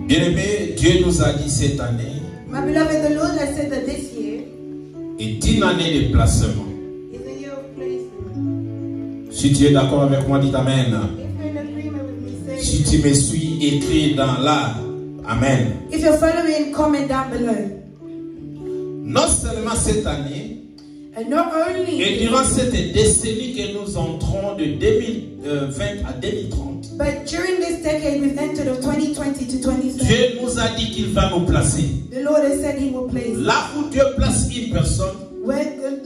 Bien-aimé, Dieu nous a dit cette année My beloved, the Lord has said that this year est une année de placement. is a year of placement. Si tu es d'accord avec moi, dis Amen. If you're in agreement with me, say Si tu me suis, écris dans là. Amen. If you're following, comment down below. Non seulement cette année, And not only, et durant cette décennie que nous entrons de 2020 à 2030, but during this decade we've entered of 2020 to 2030, Dieu nous a dit qu'il va nous placer. the Lord has said He will place. Là où Dieu place une personne, Where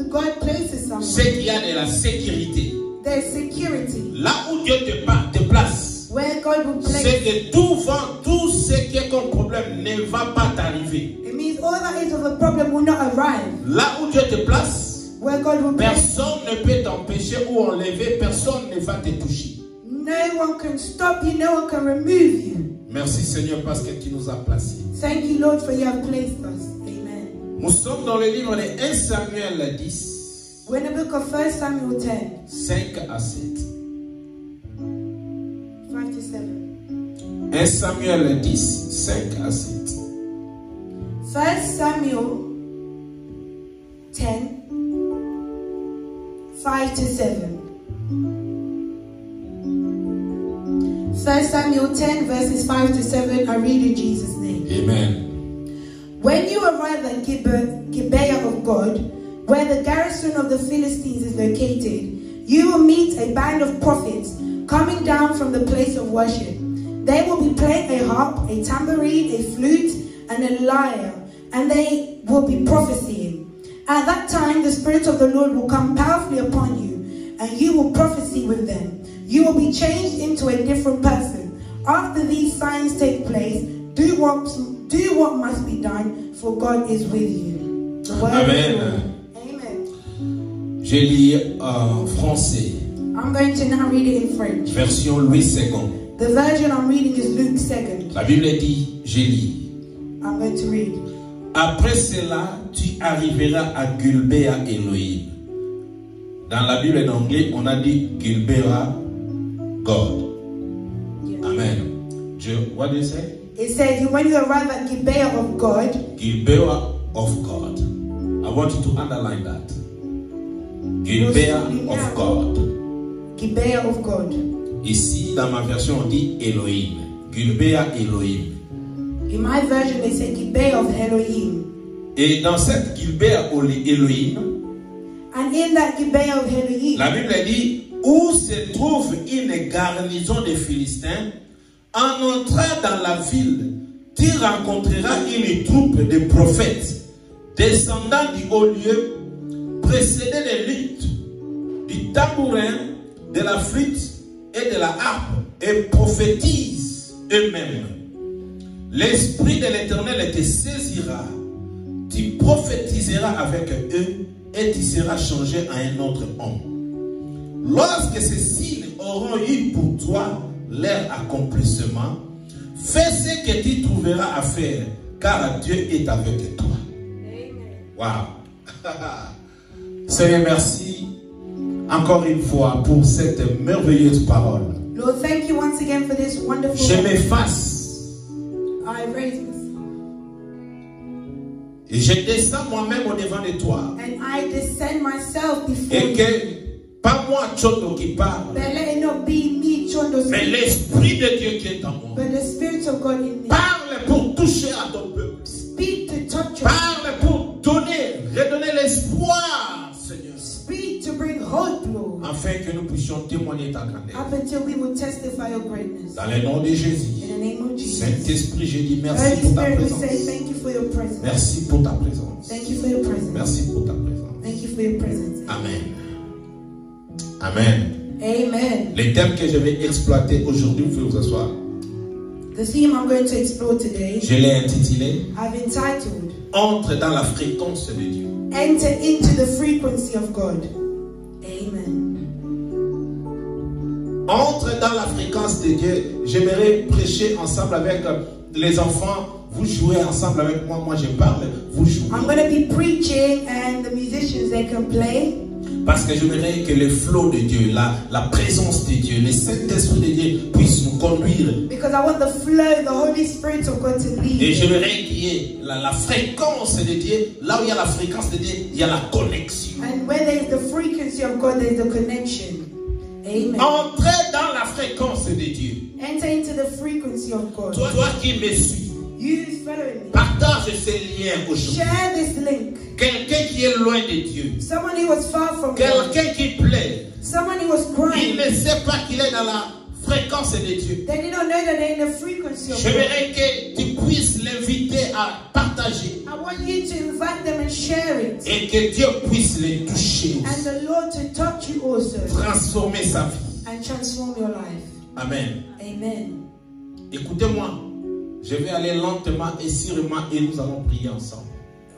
God places someone, c'est qu'il y a de la sécurité. there's security. Là où Dieu te place, Where God will c'est place, que tout vent, tout ce qui est comme problème ne va pas t'arriver. it means all that is of a problem will not arrive. Là où Dieu te place, Where God will place, personne ne peut t'empêcher ou enlever, personne ne va te toucher. no one can stop you, no one can remove you. Merci Seigneur parce que tu nous as placés. Thank you, Lord, for you have placed us. Amen. Nous sommes dans le livre de 1 Samuel 10, We're in the book of 1 Samuel 10, 5 à 7. 5 to 7. 1 Samuel 10, 5 à 7. 1 Samuel 10, 5 to 7. 1 Samuel 10 verses 5 to 7. I read in Jesus' name. Amen. When you arrive at Gibeah of God, where the garrison of the Philistines is located, you will meet a band of prophets coming down from the place of worship. They will be playing a harp, a tambourine, a flute, and a lyre, and they will be prophesying. At that time, the Spirit of the Lord will come powerfully upon you, and you will prophesy with them. You will be changed into a different person. After these signs take place, do what must be done, for God is with you. The word of the Amen. Lord. Amen. Je lis en français, I'm going to now read it in French. version Louis II. The version I'm reading is Luke 2nd. La Bible dit, je lis. I'm going to read. Après cela, tu arriveras à Gilbéa Elohim. Dans la Bible en anglais, on a dit Gilbéa God. Yeah. Amen. What do you say? It says, when you arrive at Gibeah of God, Gilbéa of God. I want you to underline that. Gilbéa of God. Gibeah of God. Ici, dans ma version, on dit Elohim. Gilbéa Elohim. In my version, they say Gibeah of Elohim. Et dans cette Gilbéa Elohim, And in that Gibeah of Elohim, la Bible dit, où se trouve une garnison des Philistins, en entrant dans la ville, tu rencontreras une troupe de prophètes, descendant du haut lieu, précédés des luttes, du tambourin, de la flûte et de la harpe, et prophétisent eux-mêmes. L'Esprit de l'Éternel te saisira, tu prophétiseras avec eux, et tu seras changé en un autre homme. Lorsque ces signes auront eu pour toi leur accomplissement, fais ce que tu trouveras à faire, car Dieu est avec toi. Wow. Seigneur, merci encore une fois pour cette merveilleuse parole. Lord, thank you once again for this wonderful. Je m'efface I raise this. et je descends moi-même au devant de toi. And I descend myself before Et you. que pas moi Choto qui parle, But let it not be me, Chondo, mais l'Esprit de Dieu qui est en moi. but the Spirit of God in me. Parle pour toucher à ton peuple. Speak to touch your. Parle pour donner, redonner l'espoir, Seigneur. Speak to bring hope, Lord. Afin que nous puissions témoigner ta grandeur. Up until we will testify your greatness. Dans le nom de Jésus. In the name of Jesus. Saint-Esprit, je dis merci Holy pour ta Spirit, we présence. say thank you for your presence. Merci pour ta présence. Thank you for your presence. Merci pour ta présence. Thank you for your presence. Amen. Amen. Amen. Les thèmes que je vais exploiter aujourd'hui, vous pouvez vous asseoir. The theme I'm going to explore today, Je l'ai intitulé I've entitled, Entre dans la fréquence de Dieu. Enter into the frequency of God. Amen. Entre dans la fréquence de Dieu. J'aimerais prêcher ensemble avec les enfants. Vous jouez ensemble avec moi. Moi je parle. Vous jouez. I'm going to be preaching and the musicians, they can play. Parce que j'aimerais que le flot de Dieu, la présence de Dieu, le Saint-Esprit de Dieu puisse nous conduire. Because I want the flow, the Holy Spirit of God to lead. Et j'aimerais qu'il y ait la fréquence de Dieu. Là où il y a la fréquence de Dieu, il y a la connexion. And where there is the frequency of God, there is the connection. Amen. Entrez dans la fréquence de Dieu. Enter into the frequency of God. Toi qui me suis, You following me. partage ces liens aujourd'hui. Share this link. Quelqu'un qui est loin de Dieu. Someone who was far from God. Quelqu'un qui plaît. Someone who was Il crying. ne sait pas qu'il est dans la fréquence de Dieu. They did not know that they're in the frequency of God. J'aimerais que tu puisses l'inviter à partager I want you to invite them and share it. et que Dieu puisse les toucher, And the Lord to touch you also. transformer sa vie. And transform your life. Amen. Amen. Écoutez-moi, je vais aller lentement et sûrement et nous allons prier ensemble.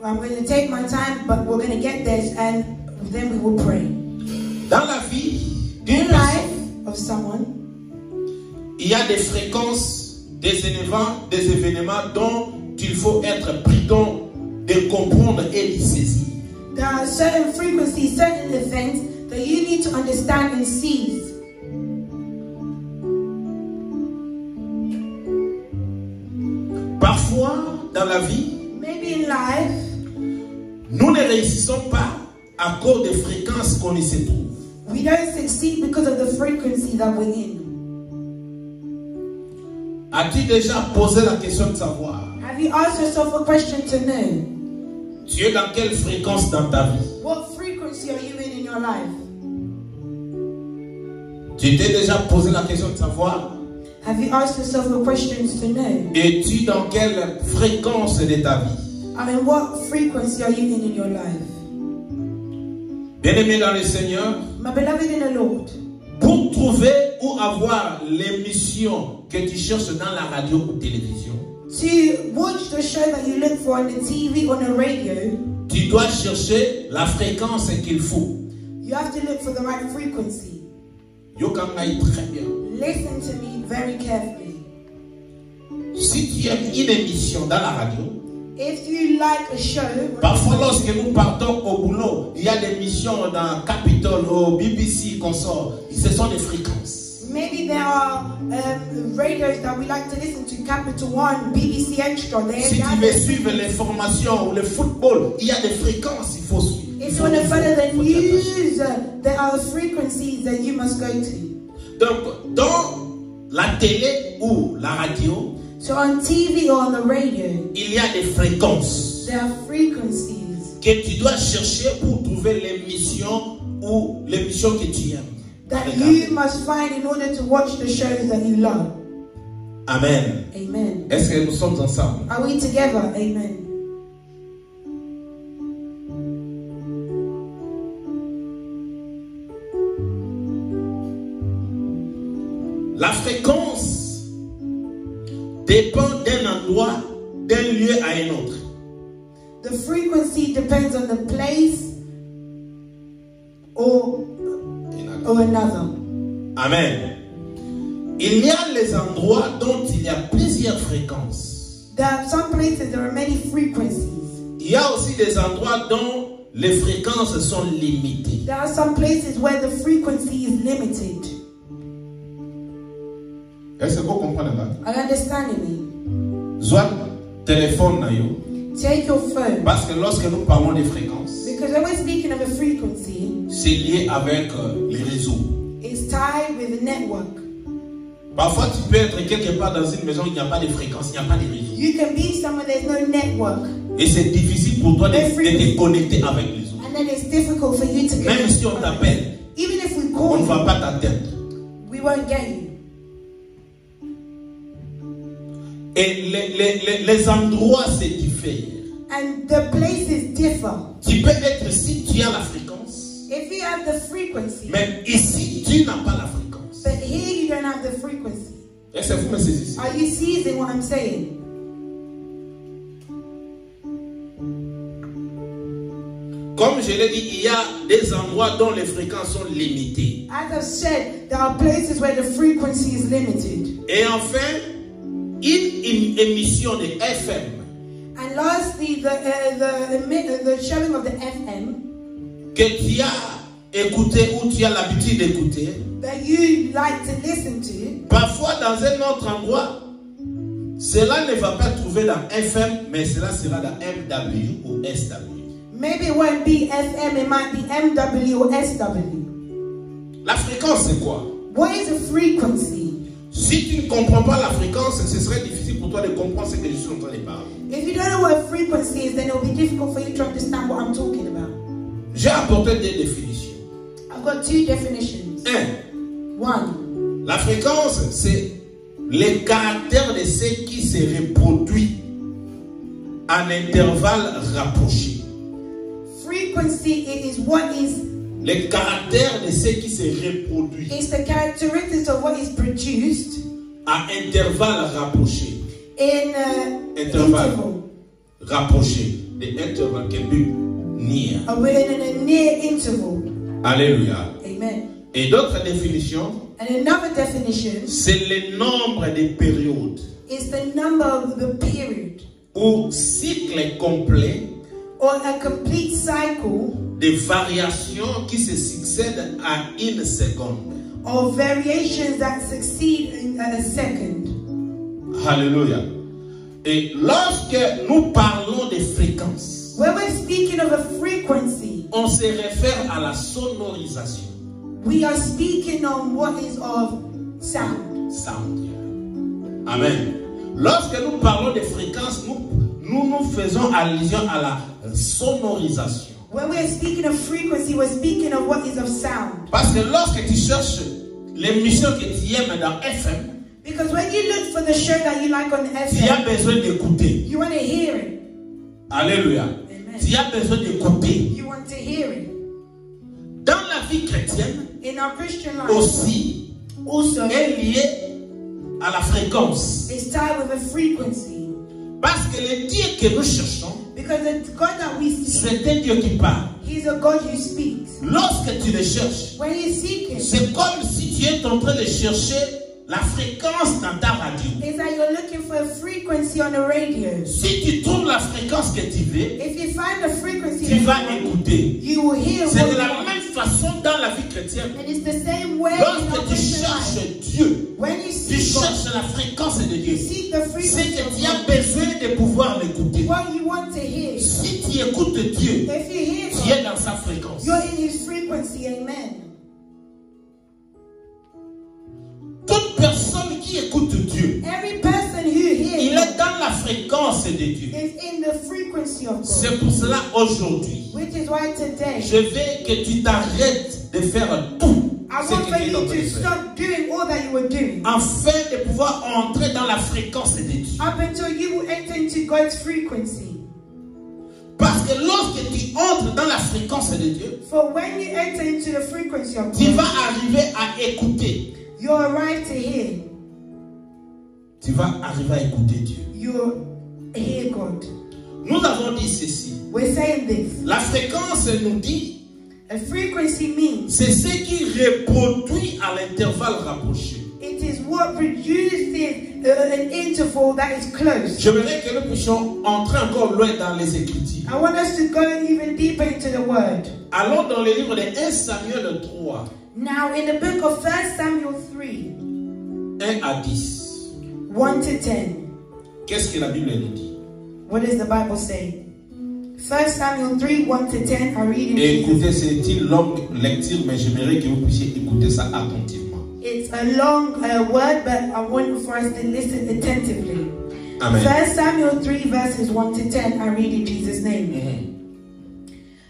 I'm going to take my time, but we're going to get this and then we will pray. Dans la vie d'une In personne, life of someone, il y a des fréquences, des événements dont il faut être prudent de comprendre et de saisir. there are certain frequencies, certain events that you need to understand and seize. Parfois, dans la vie, Maybe in life, nous ne réussissons pas à cause des fréquences qu'on y se trouve. we don't succeed because of the frequency that we're in. As-tu déjà posé la question de savoir, Have you asked yourself a question to know? tu es dans quelle fréquence dans ta vie? What frequency are you in your life? Tu t'es déjà posé la question de savoir, Have you asked yourself a question to know? es-tu dans quelle fréquence de ta vie? I mean, what frequency are you in your life? Bien-aimé dans le Seigneur, My beloved in the Lord, pour trouver ou avoir l'émission que tu cherches dans la radio ou télévision, to watch the show that you look for on the TV, on the radio, tu dois chercher la fréquence qu'il faut. you have to look for the right frequency. Yokangai très bien. Listen to me very carefully. Si tu aimes une émission dans la radio, If you like a show, parfois lorsque nous partons au boulot, il y a des missions dans Capitol, au BBC qu'on sort. Ce sont des fréquences. maybe there are radios that we like to listen to, Capital One, BBC Extra. Si tu veux suivre l'information ou le football, il y a des fréquences qu'il faut suivre. If you want to follow the news, there are frequencies that you must go to. Donc, dans la télé ou la radio, So on TV or on the radio, il y a des fréquences there are frequencies que tu dois chercher pour trouver l'émission ou l'émission que tu aimes. that Regarde. you must find in order to watch the shows that you love. Amen. Amen. Est-ce que nous sommes ensemble? Are we together? Amen. La fréquence dépend d'un endroit, d'un lieu à un autre. The frequency depends on the place or another. Amen. Il y a les endroits dont il y a plusieurs fréquences. There are some places there are many frequencies. Il y a aussi des endroits dont les fréquences sont limitées. There are some places where the frequency is limited. Est-ce que vous comprenez là? Are you understanding me? Soit téléphone na yo. Take your phone. Parce que lorsque nous parlons des fréquences, Because when we're speaking of a frequency, c'est lié avec les réseaux. it's tied with a network. Parfois, tu peux être quelque part dans une maison, il n'y a pas de fréquence, il n'y a pas de réseau. You can be somewhere there's no network. Et c'est difficile pour toi de te connecter avec les autres. And then it's difficult for you to get. Même si on t'appelle, Even if we on call ne va you, pas t'atteindre. we won't get you. Et les endroits se diffèrent. And the places differ. Tu peux être si tu as la fréquence, If you have the frequency, mais ici tu n'as pas la fréquence. but here you don't have the frequency. Est-ce que vous me saisissez? Are you seizing what I'm saying? Comme je l'ai dit, il y a des endroits dont les fréquences sont limitées. As I've said, there are places where the frequency is limited. Et enfin, une émission de FM And lastly, the showing of the FM que tu as écouter ou tu as l'habitude d'écouter, that you like to listen to, parfois dans un autre endroit, cela ne va pas trouver dans FM, mais cela sera dans MW ou SW. maybe it won't be FM, it might be MW or SW. La fréquence, c'est quoi? What is a frequency? Si tu ne comprends pas la fréquence, ce serait difficile pour toi de comprendre ce que je suis en train de parler. If you don't know what a frequency is, then it will be difficult for you to understand what I'm talking about. J'ai apporté des définitions. I've got two definitions. One, La fréquence, c'est le caractère de ce qui se reproduit en intervalles rapprochés. frequency it is what is, Le caractère de ce qui se reproduit it's the characteristics of what is produced à intervalles rapprochés. in Interval. Rapprochés. The interval can be near. in a near interval. Alléluia. Amen. Et d'autres définitions, And another definition c'est le nombre de périodes is the number of the period ou cycle complet or a complete cycle de variations qui se succèdent à une seconde. of variations that succeed in a second. Alléluia. Et lorsque nous parlons de fréquences, When we're speaking of a frequency, on se réfère à la sonorisation. we are speaking on what is of sound. Sound. Amen. Lorsque nous parlons de fréquences, nous faisons allusion à la sonorisation. When we're speaking of frequency, we're speaking of what is of sound. Parce que lorsque tu cherches l'émission que tu aimes dans FM, Because when you look for the show that you like on tu as FM, besoin d'écouter. you want to hear it. Alléluia. Amen. Tu as besoin d'écouter. You want to hear it. Dans la vie chrétienne, In our Christian life, aussi, also, est lié à la fréquence. it's tied with a frequency. Parce que le Dieu que nous cherchons, Because the God that we seek, c'est un Dieu qui parle. He's a God who speaks. Lorsque tu le cherches, When you seek Him, c'est comme si tu es en train de chercher la fréquence dans ta radio. it's that you're looking for a frequency on the radio. Si tu trouves la fréquence que tu veux, If you find a frequency, tu vas that you want, écouter. you will hear C'est what de you la want. même façon dans la vie chrétienne. And it's the same way in our Lorsque tu Christian cherches life. Dieu, When you tu seek God, cherches la fréquence de you Dieu. seek the C'est frequency que of tu as God. besoin de pouvoir l'écouter. What you want to hear. Si tu écoutes Dieu, If you hear tu es God, dans sa fréquence. you're in His frequency. Amen. Toute personne qui écoute Dieu, Every person who il hears est God dans la fréquence de Dieu. is in the frequency of God. C'est pour cela aujourd'hui, Which is why today, je veux que tu t'arrêtes de faire tout I ce want que for tu es you en train de to faire, stop doing all that you were doing afin de pouvoir entrer dans la fréquence de Dieu. up until you enter into God's frequency. Parce que lorsque tu entres dans la fréquence de Dieu, For when you enter into the frequency of tu God, vas arriver à écouter. you arrive to hear. Tu vas arriver à écouter Dieu. You hear God. Nous avons dit ceci. We're saying this. La fréquence nous dit, A frequency means c'est ce qui reproduit à l'intervalle rapproché. it is what produces an interval that is close. J'aimerais que nous puissions entrer encore loin dans les Écritures. I want us to go even deeper into the word. Allons dans le livre de 1 Samuel 3, Now, in the book of 1 Samuel 3, 1 à 10. 1 to 10, Qu'est-ce que la Bible nous dit? what does the Bible say? 1 Samuel 3, 1 to 10, I read in Et Jesus. écoutez, c'est une longue lecture, mais j'aimerais que vous puissiez écouter ça attentivement. It's a long word, but I want for us to listen attentively. Amen. 1 Samuel 3, verses 1 to 10, I read in Jesus' name.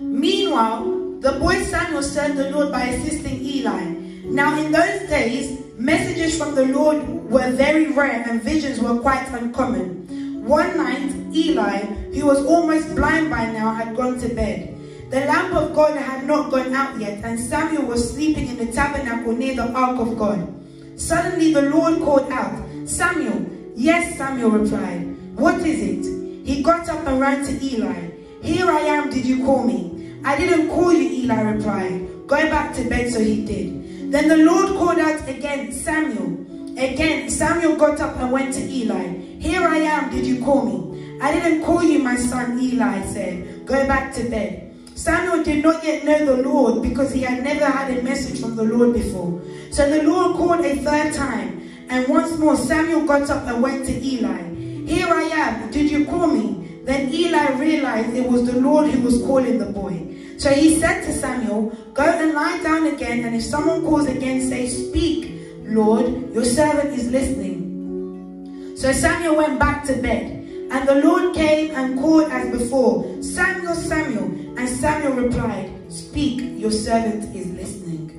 Meanwhile, the boy Samuel served the Lord by assisting Eli. Now in those days, messages from the Lord were very rare and visions were quite uncommon. One night, Eli, who was almost blind by now, had gone to bed. The lamp of God had not gone out yet, and Samuel was sleeping in the tabernacle near the ark of God. Suddenly the Lord called out, "Samuel." "Yes," Samuel replied. "What is it?" He got up and ran to Eli. "Here I am, did you call me?" "I didn't call you," Eli replied. "Go back to bed," so he did. Then the Lord called out again, "Samuel." Again, Samuel got up and went to Eli. "Here I am, did you call me?" "I didn't call you, my son," Eli said. "Go back to bed." Samuel did not yet know the Lord because he had never had a message from the Lord before. So the Lord called a third time, and once more Samuel got up and went to Eli. Here I am, did you call me? Then Eli realized it was the Lord who was calling the boy. So he said to Samuel, go and lie down again, and if someone calls again, say, speak, Lord, your servant is listening. So Samuel went back to bed. And the Lord came and called as before, Samuel, Samuel. And Samuel replied, speak, your servant is listening.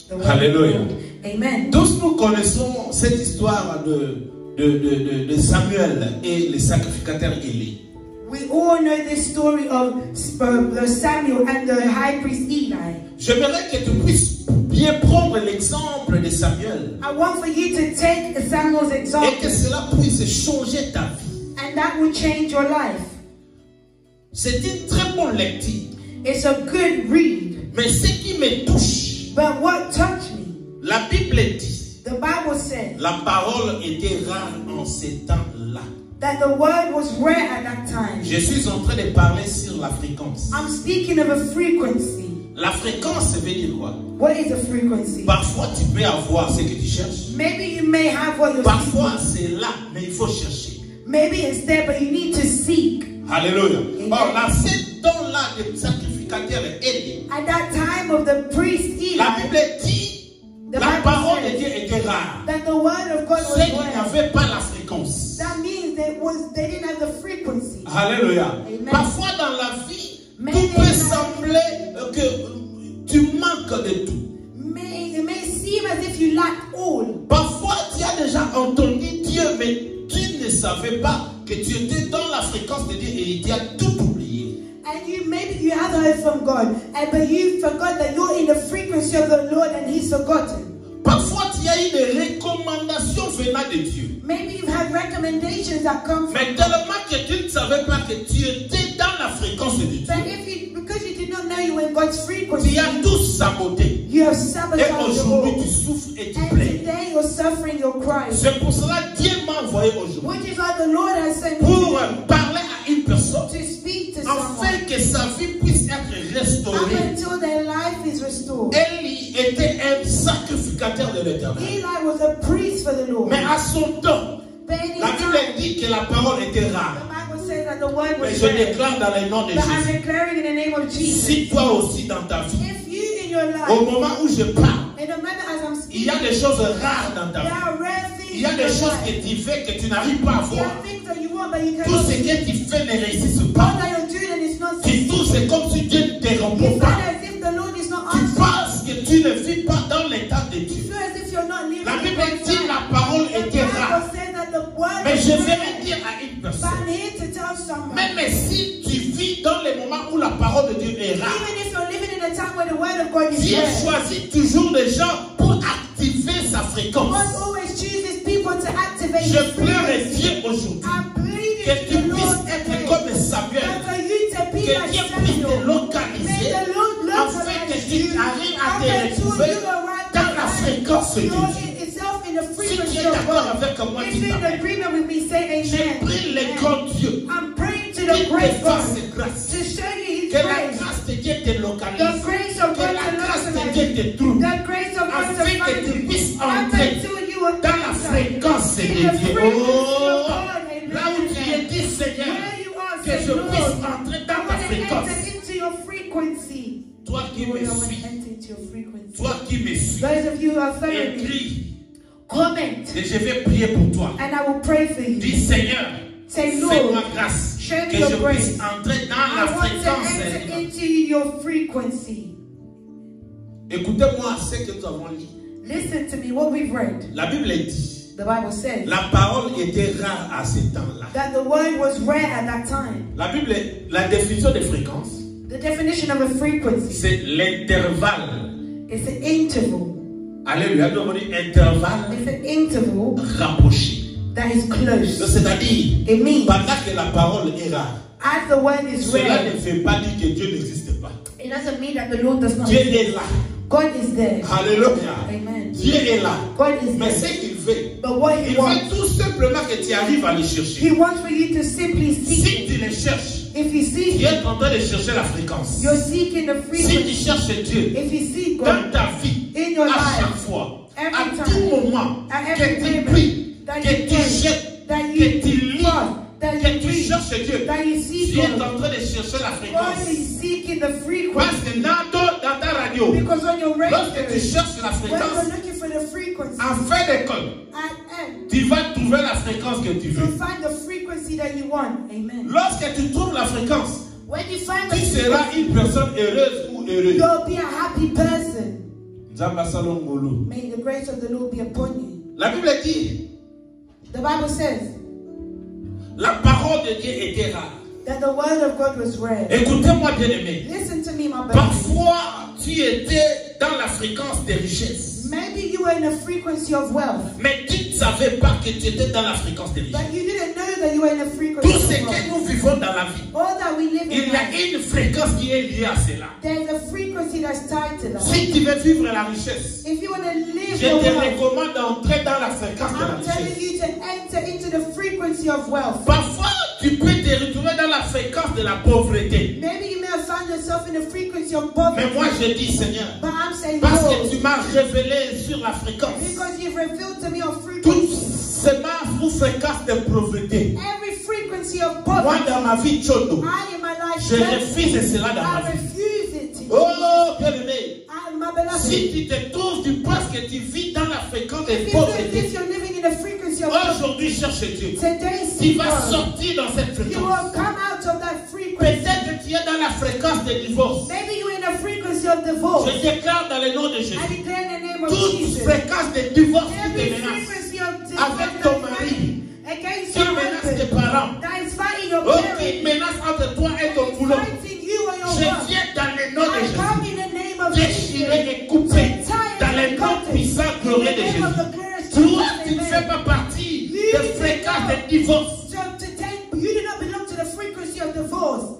Alléluia. Amen. Tous nous connaissons cette histoire de Samuel et les sacrificateurs Élie. We all know this story of Samuel and the high priest Eli. J'aimerais que tu puisses bien prendre l'exemple de Samuel. I want for you to take Samuel's example. Et que cela puisse changer ta vie. And that will change your life. C'est une très bonne lecture. It's a good read. Mais ce qui me touche, But what touched me, la Bible dit, the Bible says la parole était rare en ces temps-là. that the word was rare at that time. Je suis en train de parler sur la fréquence. I'm speaking of a frequency. La fréquence veut dire quoi? What is a frequency? Parfois tu peux avoir ce que tu cherches. Maybe you may have what you're Parfois seeking. c'est là, mais il faut chercher. Maybe it's there, but you need to seek. Alléluia. Amen. Or, dans ce temps-là des sacrificateurs Élie, At that time of the priest Eli, la Bible dit, The la Bible parole says de Dieu était rare. that the word of God was Ceux qui rare. n'avaient pas la fréquence. That means they didn't have the frequency. Alléluia. Amen. Parfois dans la vie, Mais tout peut dans la sembler que tu manques de tout. It may seem as if you lack all. Parfois, tu as déjà entendu Dieu, mais tu ne savais pas que tu étais dans la fréquence de Dieu et tu as tout oublié. And maybe you have heard from God, but you forgot that you're in the frequency of the Lord and He's forgotten. Parfois, tu as eu des recommandations venant de Dieu. Maybe you've had recommendations that come from Mais God. tellement que tu ne savais pas que tu étais dans la fréquence de Dieu. But because you did not know you were in God's frequency, Tu as tout saboté. you have Et sabotaged the aujourd'hui, Lord. tu souffres et tu And plais. today you're suffering, you're crying. C'est pour cela que Dieu m'a envoyé aujourd'hui. Which is why the Lord has sent me Pour parler à une personne. to speak to someone Afin que sa vie puisse être up restaurée. until their life is restored. Élie était un sacrificateur de l'Éternel. Eli was a priest for the Lord. Mais à son temps, But in his la time, Bible dit que la parole était the rare. Bible says that the word Mais was je rare. déclare dans le nom de But I'm Jésus. declaring in the name of Jesus. Si toi aussi dans ta vie, If you in your au life, moment où je parle, and no matter as I'm il y a speaking, des choses rares dans ta there vie. are rare things Il y a in des your choses life. que tu fais que tu n'arrives pas à There voir. are things that you want, but you Tout cannot ce see. que tu fais ne réussit All pas. that you're doing and it's not Tu succeeding. tout, c'est comme si Dieu ne te You répond feel pas. as if the Lord is not Tu answering. penses que tu ne vis pas dans l'état de You Dieu. feel as if you're not living La in Bible God's dit life. la parole The était rare. Bible says that the word Mais is je rare. vais le dire à une But personne. I'm here to tell someone. Même si tu vis dans les moments où la parole de Dieu est rare, Even if you're living in a time where the word of God is Dieu rare, choisit toujours des gens pour activer sa fréquence. God always chooses people to activate Je His pleure à frequency. Dieu aujourd'hui I'm pleading que to tu the Lord puisses today être comme Samuel, that for you to be que like Dieu puisse te Samuel. May localiser the Lord afin que localize tu you arrives à up te until retrouver you arrive dans la fréquence de You're Dieu. itself in the Si tu frequency es of d'accord God. avec moi, If dis you're in Amen. agreement with me, say Je amen. prie le grand Dieu I'm praying to qui the te great God fasse grâce. to show you His Que la grace. grâce de Dieu te The localise. grace of Que God la to grâce de localize Dieu you. te trouve. The grace of God to Afin que find tu you. puisses Up entrer until you are dans la fréquence de Dieu. Oh, là où tu es dit, Seigneur, Where you are, que say, je Lord, puisse entrer I dans ta want to fréquence. enter into your frequency. Toi qui Lord, me I want to suis, enter into your frequency. toi qui me suis, Those of you who are following me, écris comment, et je vais prier pour toi. and I will pray for you. Dis Seigneur, Say, Lord, fais-moi grâce show me que your je grace. puisse entrer dans I la want to fréquence. enter into your frequency. Écoutez-moi ce que nous avons lu. Listen to me, what we've read. La Bible dit, The Bible says la parole était rare à ce temps-là. that the word was rare at that time. La Bible, la définition de fréquence, The definition of a frequency c'est l'intervalle. is an interval. Alléluia, nous avons dit intervalle It's an interval rapproché. that is close. C'est-à-dire, It means pendant que la parole est rare, as the word is cela rare, ne fait pas dire que Dieu n'existe pas. it doesn't mean that the Lord does not Dieu exist. est là. God is there. Alléluia. Amen. Dieu est là. God is Mais there. ce qu'il fait, But what il He wants, veut tout simplement que tu arrives à le chercher. He wants for you to simply seek Si Him. tu le cherches, If you seek tu es en train de chercher la fréquence. you're seeking the Si tu frequency. cherches Dieu If you seek God dans ta vie, in your à life, chaque fois, every à time, tout moment, at que every tu moment, pries, that que you tu pray, jettes, that que you tu lis, fast, that que you tu read, cherches Dieu, that you seek tu es God. en train de chercher la God fréquence. is seeking the Parce frequency. que dans ta radio, Because on your lorsque radio, tu cherches la when fréquence, you're looking for the frequency, en fin d'école, at end, tu vas trouver la fréquence que tu you'll veux. find the frequency that you want. Amen. Lorsque tu trouves la fréquence, When you find the tu seras frequency, une personne heureuse ou heureux. you'll be a happy person. Nzamba salongolo. May the grace of the Lord be upon you. La Bible dit, The Bible says la parole de Dieu était rare. that the word of God was rare. Écoutez-moi bien aimé. Listen to me, my brother. Parfois, tu étais dans la fréquence des richesses. Maybe you were in a frequency of wealth, Mais tu ne savais pas que tu étais dans la fréquence des richesses. but you didn't know that you were in a Tout frequency ce of que wealth. nous vivons dans la vie, All that we live il in y a life, une fréquence qui est liée à cela. there's a frequency that's tied to that. Si tu veux vivre la richesse, If you want to live je your te wealth, recommande d'entrer dans la fréquence de la I'm telling richesse. you to enter into the frequency of wealth. Parfois, tu peux te retrouver dans la fréquence de la pauvreté. Maybe you may have found yourself in the frequency of Mais poverty, moi, je dis, Seigneur, but I'm saying, parce que Lord, tu m'as révélé sur la fréquence. because you've revealed to me of Toute frequency, semence ou fréquence de pauvreté. every frequency of Moi, poverty, dans ma vie, Chodo, I in my life, je refuse cela dans ma I vie. refuse it. Oh, bien-aimé, And my beloved, si tu te trouves, tu penses que tu vis dans la fréquence de if you feel as pauvreté, if you're living in the frequency of poverty, aujourd'hui, cherche Dieu. today Tu seek vas God. sortir dans cette You fréquence. will come out of that frequency. Peut-être que tu es dans la fréquence de divorce. Maybe you're in a frequency of divorce. Je déclare dans le nom de Jésus. I declare in the name of Toute Jesus. fréquence de divorce qui Every te menace. frequency of Avec ton mari, against qui your menace tes husband, parents, that is fighting your oh, parents, qui menace entre toi et that ton is boulot. fighting you and your Je work. viens dans le nom de I Jésus. come in the name of Déchiré Jesus. et coupé dans le nom puissant glorieux de Jésus. Toi, tu ne fais pas partie des fréquences de divorce. So today, you do not belong to the frequency of divorce.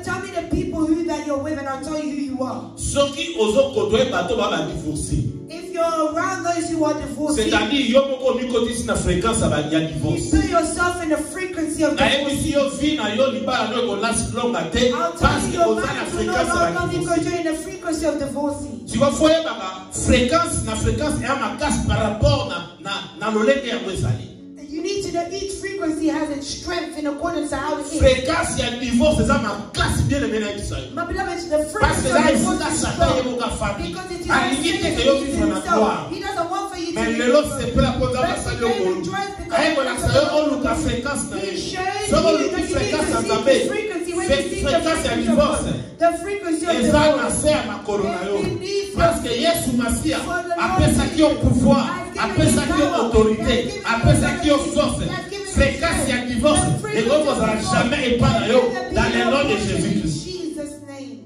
Tell me the people who that you're with and I'll tell you who you are. If you're around those who are divorced, you C'est-à-dire, yo moko mikotisi na fréquence ya divorce. put yourself in the frequency of Na divorce. yebi yo vi na yo libala no ko last longa te I'll parce tell you que your oza na marriage will no fréquence ya longer divorce. because you're in the frequency of divorcing. Tu vois foye baka fréquence na fréquence ya makasi par rapport na lolenge ya ezali. You need to know each frequency has its strength in accordance to how it is. Fréquence ya divorce eza makasi bien aimé na biso. My beloved, the Parce que frequency là of il faut divorce que is Satan strong yemoka famille. because it is Alingi te ke yo vivre na gloire. He doesn't want for you to Mais be lelo sepela mpoza basali yo molu. Ayekolakisa yo oluka fréquence na ye. Soko oluki fréquence ya Nzambe. Fréquence ya divorce. the frequency of Eza na divorce. se ya makolo na yo. Parce que Yesu Masia apesaki yo pouvoir, apesaki yo autorité, apesaki yo force. Fréquence ya divorce ekokozala jamais epai na yo dans le nom de Jésus-Christ. Jesus' name.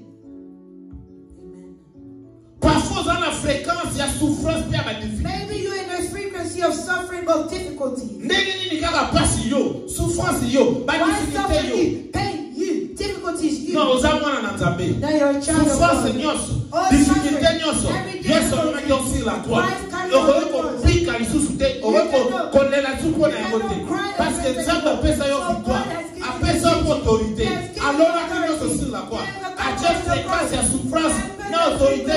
Amen. Parfois dans la fréquence ya souffrance pe ya badifficulté. Maybe you're in a frequency of suffering of difficulty. Ndenge nini kaka pasi yo, souffrance yo, Why badifficulté suffering yo. you? Pain you. Difficulties you. Non, oza mwana na Nzambe. Now you're a child of Souffrance God. nyonso, All difficulté suffering, nyonso, every Yesu amemaki yo sur la croix. Okoki kopika lisusu te, okoki kolela tu mpo na yango te. Parce que Nzambe apesa yo victoire, apesa yo autorité, alobaki nyonso sur la croix. Atie fréquence ya souffrance na autorité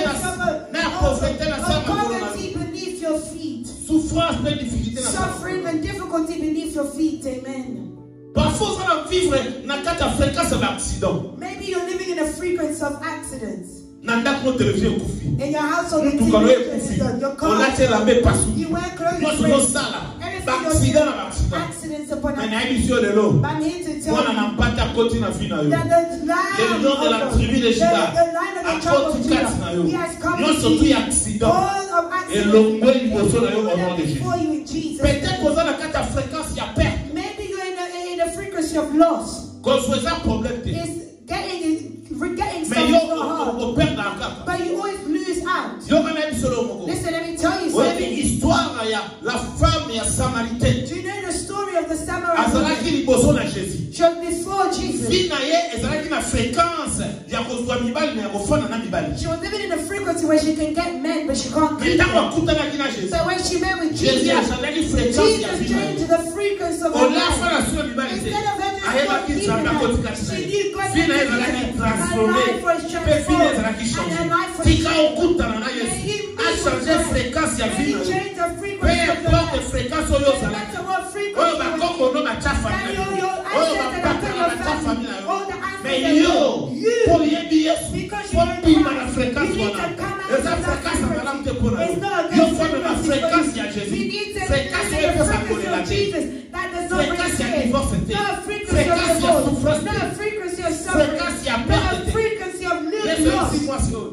na pauvreté na se ya makolo na yo. Poverty beneath your feet. Souffrance pe difficulté na se. Suffering and difficulty beneath your feet. Amen. Parfois ozala vivre na kati ya fréquence ya accident. Maybe you're living in a frequency of accidents. Na ndako no télévision ekufi. In your household, the Mutuka no TV ekufi. is done. Your car, Olati elamba epasu. you wear clothes, Nyonso tosala. Baaccident na baaccident. accidents upon Mais accidents. nayebi yo lelo. But I'm here to tell Mwana you na mpate akoti na vi na yo. that the Le line nom de la of tribu de Juda. the line of the tribe of Akoti kati na yo. Judah, he has come Nyonso to tu ya you. accident. All of accidents Elongwe liboso na yo au nom de Jésus. before you in Jesus. Peut-être koza na kati ya fréquence ya perte. Maybe you're in a frequency of loss. Kozwa eza problème te. It's getting Mais something yo so hard. operdaka kaka. But you always lose out. Yo kana yebi solo moko. Listen, let me tell you Oyebi something. histoire ya la femme ya Samaritaine. Do you know the story of the Samaritan? Azalaki liboso na Jésus. She was before Jesus. Vie na ye ezalaki na fréquence ya kozwa mibali na kofana na mibali. She was living in a frequency where she can get men, but she can't Mais keep ntango them. akutanaki na Jésus, So when she met with Jésus Jesus, azalaki fréquence ya Jesus vie na ye. changed the frequency of her Ola life. afana sio mibali te. Instead of her just Ayeba not ki keeping nzambe akoti her, kati na she ye. knew God Vie na ye had ezalaki her transformé. life was Pe vie transformed. ezalaki And her changé. life was Tika changed. okutana na And Yesu. he A changé fréquence ya and vie he na ye. changed the Peu frequency of your importe life. fréquence oyo No ozalaki. matter what frequency Oyo you are bakoko no bacha famille na yo. Oyo bapapa na bacha famille na yo. Mais yo, pour yebi Yesu, pour bima na fréquence wana. Eza fréquence na malamu te pona yo. Yo fona na fréquence ya Jésus. Fréquence oyo eza kolela te. Fréquence ya divorce te. Fréquence ya souffrance te. Fréquence ya perte te. Yesu esi mwasi oyo.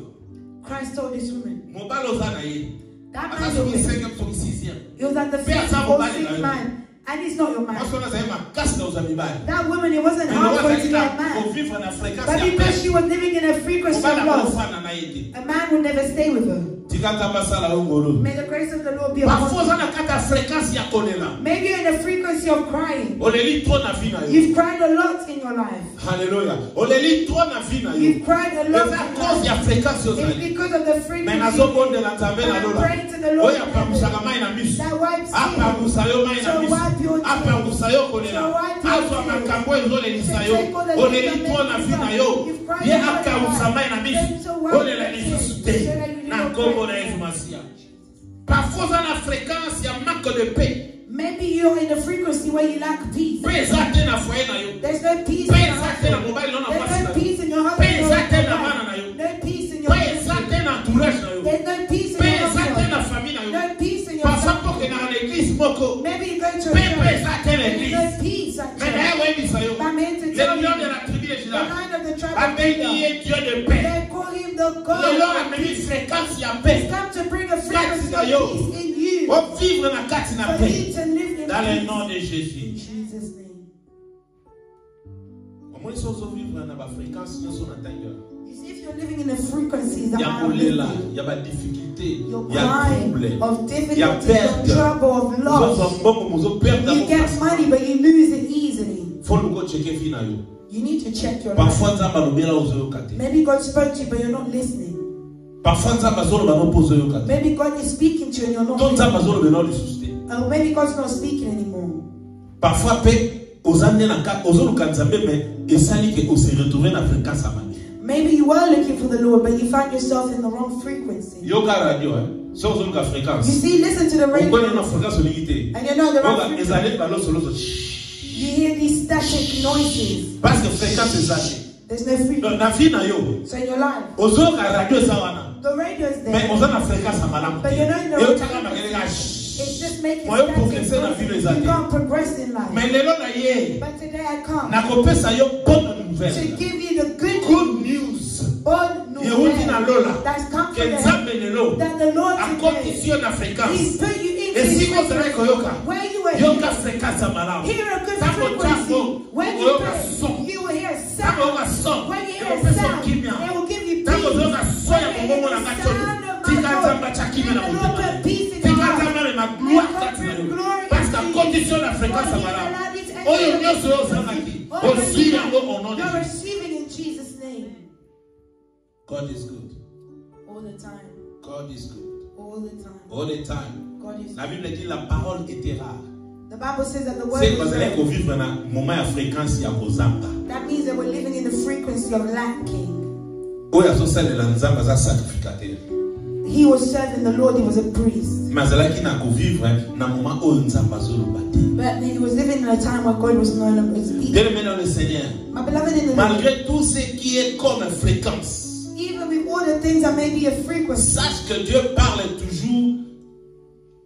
Christ told this woman. Mobali oza na ye. That Aza man soki was, 5e soki 6e. he was at the Père, 5th ça or va pas 6th aller, man. And he's not your man. Parce qu'on a zali makasi na oza mibali. That woman, it wasn't Mais hard for her to ozali get a na man. kovivre na fréquence But ya because perte. she was living in a frequency of Mobali love, akofana na ye te. a man would never stay with her. Tika kamba sala yo ngolo. May the grace of the Lord be upon Parfois you. oza na kati ya fréquence ya kolela. Maybe you're in a frequency of crying. Oleli to na vie na yo. You've cried a lot in your life. Hallelujah. Oleli to na vie na yo. You've cried a lot in Eza your cause ya life. fréquence yo It's zali. because of the Mais frequency. nazobondela nzambe na And I'm lola. praying to the Lord Oyo apangusa mai na miso. that wipes Apangusa yo mai na So miso. wipe your tears. Apangusa yo So kolela. wipe your Azwa tears. makambo ezolelisa yo. Take all the Oleli things to that na make vie you na cry. yo. You've cried Ye a lot in apangusa life. mai na miso. Then so wipe Olela your tears. lisusu So te. that you do Na not nkombo cry. na Yesu Masia. Parfois oza na fréquence ya manque de paix. Maybe you're in a frequency where you lack peace. Paix eza te na foyer na yo. There's no peace in Paix your eza te na household. mobali no na There's mwasi no na yo. peace in your Paix husband. eza te na bana na yo. No peace in your Paix eza te na entourage na yo. There's no peace in Paix your eza te na household. famille na yo. No peace in your Parfois family. toke na l'église moko. Maybe you go to a Paix church. eza te na There's l'église. no peace at Mais na church. ye weyebisa yo. But I'm here to Le tell lion de you, la tribu de the Juda. Lion of the tribe of Babengi Judah, ye Dieu de paix. they call him the Le God lion of ameni peace. fréquence ya paix. He's come to bring a frequency na yo. of peace in you. O vivre na kati na For paix. you to live in Dans le peace. nom de In Jésus. Jesus' name. Omoni so vivre na ba fréquence nyonso na tanga. You see, if you're living in a frequency that Ya I am kolela, living, ya ba difficulté, you're ya crying trouble. of Ya difficulty, of perte. trouble, of Mozo loss. mbongo mozo perdre You get money, but you lose it easily. Faut luko cheke fi na yo. You need to check your life. Parfois nzamba lobela ozoyoka te. Maybe God spoke to you, but you're not listening. Parfois nzamba zoloba no pozo yoka te. Maybe God is speaking to you and you're not To listening. nzamba zolobela lisusu te. Or maybe God's not speaking anymore. Parfois pe ozande na ka ozoluka nzambe mais esali ke ose retrouver na fréquence amani. Maybe you were looking for the Lord, but you found yourself in the wrong frequency. Yoka radio so ozoluka You fréquence. see, listen to the Ukone radio, na fréquence olingi te. and you're not in the Yoka wrong frequency. ezali baloso loso. You hear these static noises. Parce que fréquence ezali. There's no freedom. Na vie na yo. So in your life, Ozoka radio eza wana. the radio is Mais there, oza na fréquence amalamu. but you're not in the Yo right taka frequency. makeleka. It's just making Moi, static progresser na vie noises. les You années. can't progress in life. Mais lelo na ye. But today I come Nakopesa yo bonne to nouvelle. give you the good Good news. bonne Yehudi na nouvelle lola. that's come Que from the nzambe lelo. that the Lord Akoti today, sio na fréquence. He's put you into Et si this vous savez frequency. koyoka. Where you were Yoka here, fréquence amalamu. hear a good Tango frequency. tango. When you Oyoka pray, son. you will hear a Tango sound. yoka son. When you hear Eko a peso sound, kimia. it will give you peace. Tango yoka son ya When you kongomo hear na the ngachoni. sound of my Tika voice, nzamba chakime na then the Lord mutema. put peace in your Tika heart. nzamba me magloire Let God kati na bring yo. glory Parce into que you. condition la fréquence God, He amalamu. allowed it to Oyo enter nyonso your yo life. ozangaki. All you Osi need, yango au nom de you're Jésus. receiving in Jesus' name. God is good. All the time. God is good. All the time. All the time. God is La Bible dit la parole était rare. The Bible says that the word C'est was parce rare. qu'on vit dans un moment à fréquence ya kozamba. That means that we're living in the frequency of lacking. Oya so sale la nzamba za sacrificateur. He was serving the Lord, he was a priest. Mazalaki na ko vivre na moment o nzamba zolo bate. But he was living in a time where God was no longer speaking. Bien-aimé dans le Seigneur. My beloved in the Lord, Malgré tout ce qui est comme fréquence, even with all the things that may be a frequency, sache que Dieu parle toujours.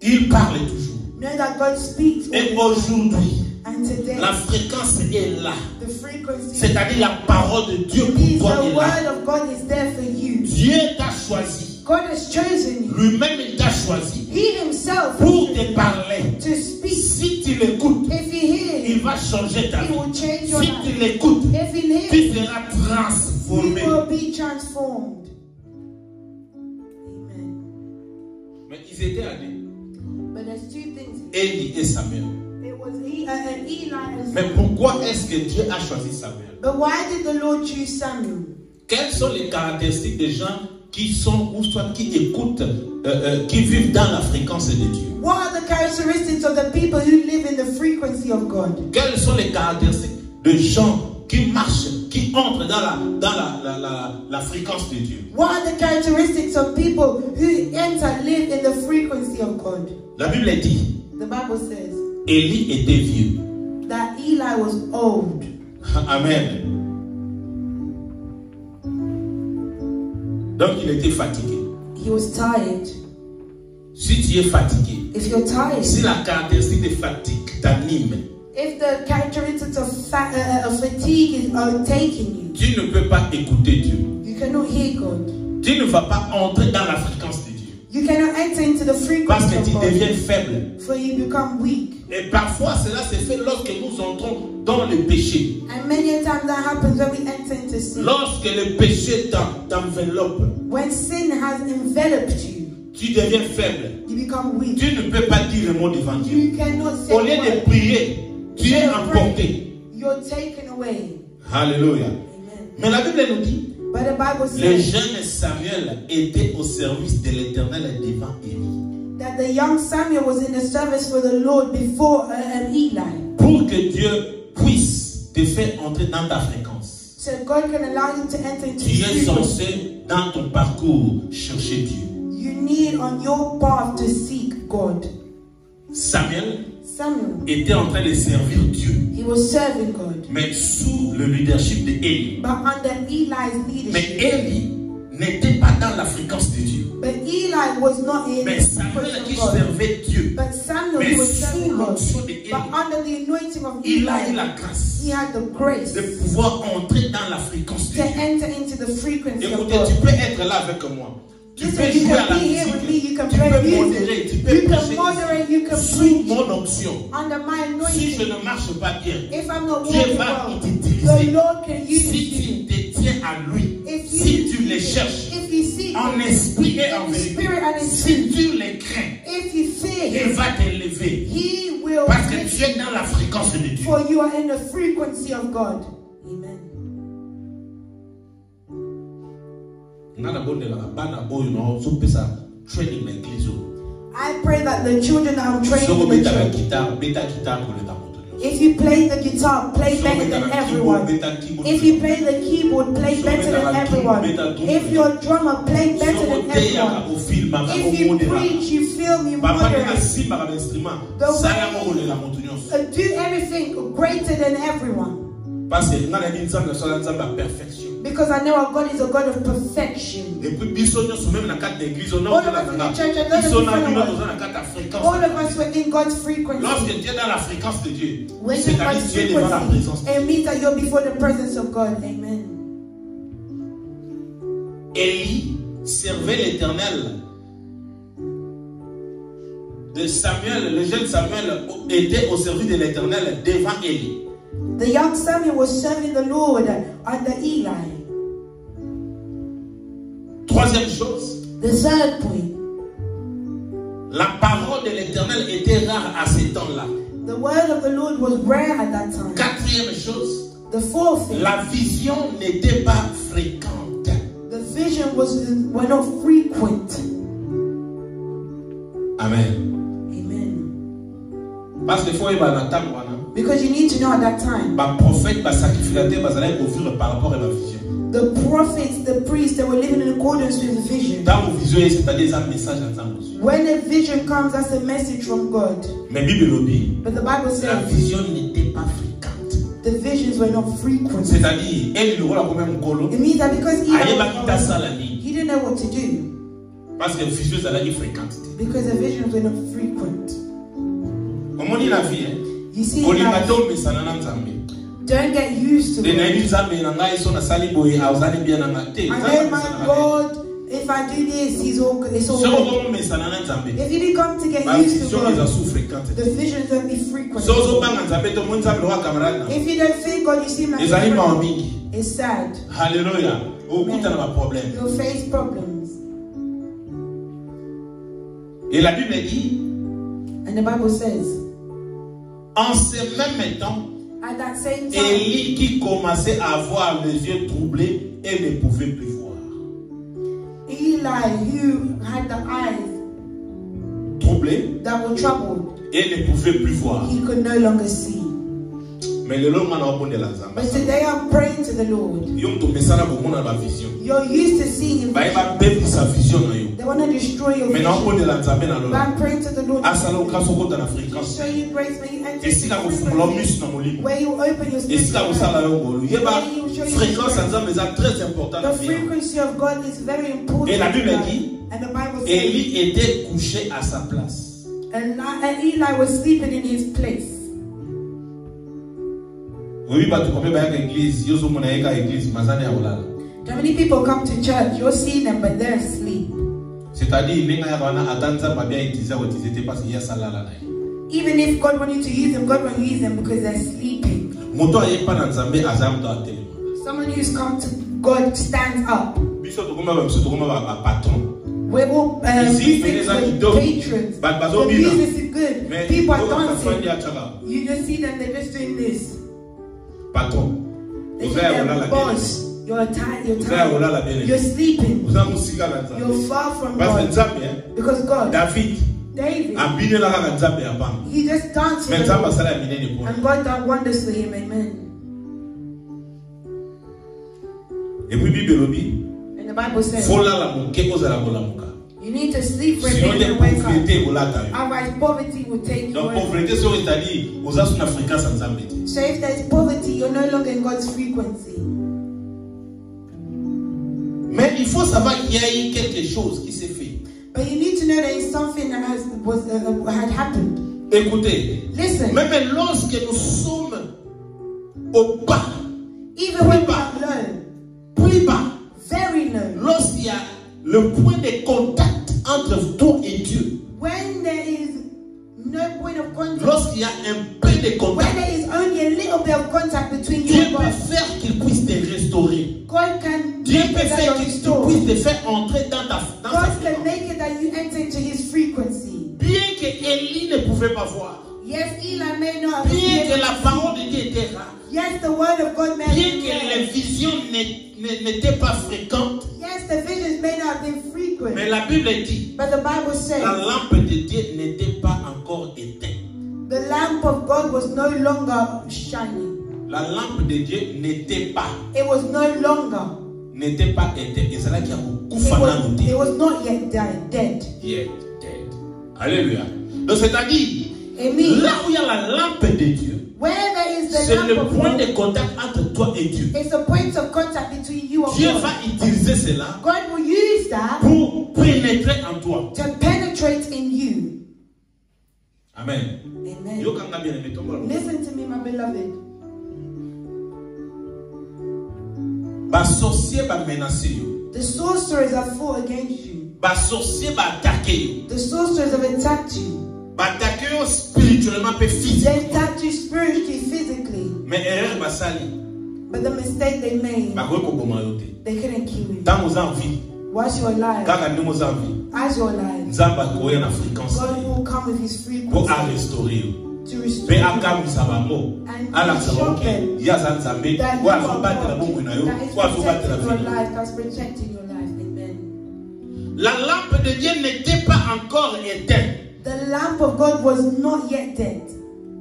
Il parle toujours. know that God speaks all Et the time. aujourd'hui, And today, la fréquence est là. the frequency C'est-à-dire la parole de Dieu means pour toi the est là. word of God is there for you. Dieu t'a choisi. God has chosen you. Lui-même, il t'a choisi He himself pour te parler. to speak. Si tu l'écoutes, If you hear il him, va changer ta he vie. will change your Si tu life. l'écoutes, If you hear tu him, seras you transformé. will be transformed. Amen. Mais ils étaient à deux. But there's two things. Élie et Samuel. it was Eli and Mais Samuel. pourquoi est-ce que Dieu a choisi Samuel? But why did the Lord choose Samuel? Quelles sont les caractéristiques des gens qui sont ou soit qui écoutent, qui vivent dans la fréquence de Dieu? What are the characteristics of the people who live in the frequency of God? Quelles sont les caractéristiques de gens qui marchent, qui entrent dans la fréquence de Dieu? What are the characteristics of people who live in the frequency of God? La Bible dit, The Bible says Élie était vieux. that Eli was old. Amen. Donc il était fatigué. He was tired. Si tu es fatigué, If you're tired, si la caractéristique de fatigue t'anime, if the characteristics of fatigue are taking you, tu ne peux pas écouter Dieu. you cannot hear God. Tu ne vas pas entrer dans la fréquence de Dieu. You cannot enter into the Parce frequency que of tu God, deviens faible. for you become weak. Et parfois cela se fait lorsque nous entrons dans le péché. And many a times that happens when we enter into sin. Lorsque le péché t'enveloppe, When sin has enveloped you, tu deviens faible. you become weak. Tu ne peux pas dire le mot devant Dieu. You cannot say Au lieu a word. de prier, tu es emporté. You're taken away. Alléluia. Amen. Mais la Bible nous dit, But the Bible le says jeune Samuel était au service de l'Éternel devant Élie. that the young Samuel was in the service for the Lord before Eli. Pour que Dieu puisse te faire entrer dans ta fréquence, So God can allow you to enter into tu es frequency. censé, dans ton parcours, chercher Dieu. You need on your path to seek God. Samuel Samuel, était en train de servir Dieu, he was serving God. mais sous le leadership d'Élie. But under Eli's Mais leadership. Élie n'était pas dans la fréquence de Dieu. But Eli was not in Mais the Samuel frequency qui of God. servait Dieu, But Samuel, mais he was sous serving God. l'onction d'Élie, But under the anointing of il a eu Eli, la grâce he had the grace de pouvoir entrer dans la fréquence de to Dieu. enter into the frequency of Écoutez, God. tu peux être là avec moi. Tu peux Listen, you jouer à can la be here with me, you musique. can Tu play peux music, modérer, tu peux you can prêcher moderate, you can sous preach mon onction. under my Si je anointing. ne marche pas bien, If I'm not Dieu walking va well, t'utiliser. the Lord can use Si you. tu te tiens à lui, If you si tu les cherches if you seek en Him, esprit et en in vérité, spirit and in si truth, tu les crains, if you fear il Him, va t'élever. He will Parce que lift tu es dans la fréquence de Dieu. for you are in the frequency of God. Amen. I pray that the children that I'm training in the church, if you play the guitar, play better than everyone. If you play the keyboard, play better than everyone. If you're a drummer, play better than everyone. If you preach, you film, you moderate. Do everything greater than everyone. Because I know our God is a God of perfection. All of us in the church are not all of us were in God's frequency. Lorsque tu es dans la fréquence de Dieu, When c'est you're à dire God's tu es devant la présence frequency, de Dieu. it means that you're before the presence of God. Amen. Élie servait l'Éternel. De Samuel, le jeune Samuel était au service de l'Éternel devant Élie. The young Samuel was serving the Lord under Eli. Troisième chose, The third point, la parole de l'Éternel était rare à ces temps-là. the word of the Lord was rare at that time. Quatrième chose, The fourth thing, la vision n'était pas fréquente. the vision were not frequent. Amen. Amen. Parce qu'il faut y avoir la table. Because you need to know at that time, Les prophètes, les sacrificateurs, ils allaient ouvrir par rapport à la vision. the prophets, the priests, they were living in accordance with the vision. Dans vos visions, c'est-à-dire un message à temps. When a vision comes, that's a message from God. Mais la Bible nous dit, But the Bible la says vision n'était pas fréquente. the visions were not frequent. C'est-à-dire, elle le rôle comme un colo. It means that because Aïe, he didn't know what to do, parce que la vision, ça l'a fréquente. because the visions were not frequent. Comment dit la vie? You see, On like, don't get used to it. I know my God, if I do this, it's all good. If you didn't come to get used to God, the visions won't be frequent. If you don't think God, you seem like it's sad. Hallelujah. You'll face problems. Et la Bible dit, And the Bible says, En ce même temps, at that same time, Élie qui commençait à avoir les yeux troublés et ne pouvait plus voir. Eli, who had the eyes Troublé that were troubled, et ne pouvait plus voir. he could no longer see. Mais le long de la zamba. But today I'm praying to the Lord. Yom to mesana beaucoup dans la vision. You're used to seeing him. Bah il va perdre sa vision na yo. They want to destroy your Mais vision. non de la zamba na But lo. I'm praying to the Lord. Asala o kaso ko na To fréquence. show you grace when you enter Et si la ko fumula mus na molimo. where you open your Et si la ko sala spirit. yo ngolo. Yeba fréquence en zamba est très important The na vie. frequency of God is very important. Et la Bible dit, and the Bible says, Élie était couché à sa place. and Eli was sleeping in his place. Oui, bah tu comprends bien l'église. Yo so mona eka église mazane ya olala. How many people come to church? You're seeing them, but they're asleep. C'est-à-dire nenga ya bana atanza ba bien utiliser parce qu'il y a salala na. Even if God wanted to use them, God won't use them because they're sleeping. Moto ayepa na nzambe azam to atelema. Someone who's come to God stands up. Biso to koma ba patron. We're all Ici, business les with gens patrons. But The business is good. Mais People are quand on dancing. fait chaga. You just see them, they're just doing this. Patron. They Vous think avez they're olala boss. You're tired. You're Vous avez olala tired. bien. You're sleeping. Vous avez musika na nzambe. You're far from Parce que God. nzambe hein. Because God, David David, abine la ka nzambe ya bam. he just danced Mais with nzambe God. sala ya minene pour. And God done wonders for him. Amen. Et puis Bible lobi, And the Bible says, fola la moke ozala kola moka. you need to sleep for a Sinon bit des and wake up. pauvreté olata yo. Otherwise, poverty will take you Donc away. pauvreté sur c'est-à-dire oza sur na fréquence nzambe te. So if there's poverty, you're no longer in God's frequency. Mais il faut savoir qu'il y a eu quelque chose qui s'est fait. But you need to know there is something that had happened. Écoutez, Listen, même lorsque nous sommes au bas, even when we are low, plus bas, very low, lorsqu'il y a le point de contact entre toi et Dieu, when there is no point of contact, lorsqu'il y a un peu de when contact, there is only a little bit of contact between you Dieu and peut God, faire qu'il puisse te restaurer. God can Dieu make peut it that faire you're qu'il restored. puisse te faire entrer dans sa God can fréquence. make it that you enter into His frequency. Bien que Élie ne pouvait pas voir, Yes, Eli may not have bien been que able la to parole de Dieu était rare, see. Yes, the word of God may have bien been que there. les visions n'étaient pas fréquentes, Yes, the visions may not have been frequent. mais la Bible dit, But the Bible says la lampe de Dieu n'était pas encore éteinte. the lamp of God was no longer shining. La lampe de Dieu n'était pas It was no longer. éteinte. Et c'est là qu'il y a beaucoup de It was not yet dead. Yet dead. Alléluia. Donc c'est-à-dire, Amen. là où il y a la lampe de Dieu, Where there is the c'est lamp le of point God, de contact entre toi et Dieu. it's a point of contact between you and Dieu God. va utiliser cela God will use that pour pénétrer en toi. to penetrate in you. Amen. Amen. Yo kanga bien aimé, tombe là. Listen to me, my beloved. Ba sorcier ba menacer yo. The sorcerers have fought against you. Ba sorcier ba attaquer yo. The sorcerers have attacked you. Ba attaquer yo spirituellement pe They physiquement. attacked you spiritually, physically. Mais erreur ba sali. But the mistake they made, Ba ko ko boma yo te. they couldn't kill you. Tant aux envies, Whilst you're alive, kaka ndemo envies. as you're alive, Nzamba ko ya na fréquence. God will come with His Pour frequency restaurer yo. to restore Pe you. akamisa bango. Ala sababu ke ya za nzambe That wa you zo are batela God, bongo na yo, that is wa zo batela protecting your vie. life, that's protecting your life. Amen. La lampe de Dieu n'était pas encore éteinte. The lamp of God was not yet dead.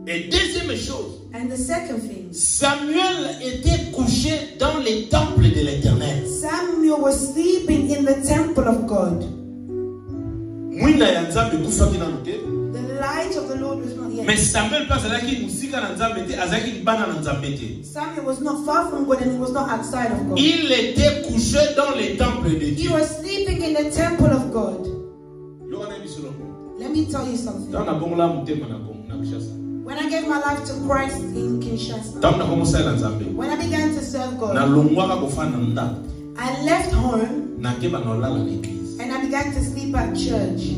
Et deuxième chose, And the second thing, Samuel était couché dans les temples de l'Éternel. Samuel was sleeping in the temple of God. Mwina ya nzambe kufaki na note. The light of the Lord was not yet. Mais Samuel pas azalaki musika na nzambe te, azalaki bana na nzambe te. Samuel was not far from God and he was not outside of God. Il était couché dans les temples de He Dieu. was sleeping in the temple of God. Yo wana bisolo. Let me tell you something. Dans na bongola mutema na Congo na Kinshasa. When I gave my life to Christ in Kinshasa, Dans na komo sala nzambe. when I began to serve Na God, longwaka kofana ndako. I left home Na keba na olala na église. and I began to sleep at church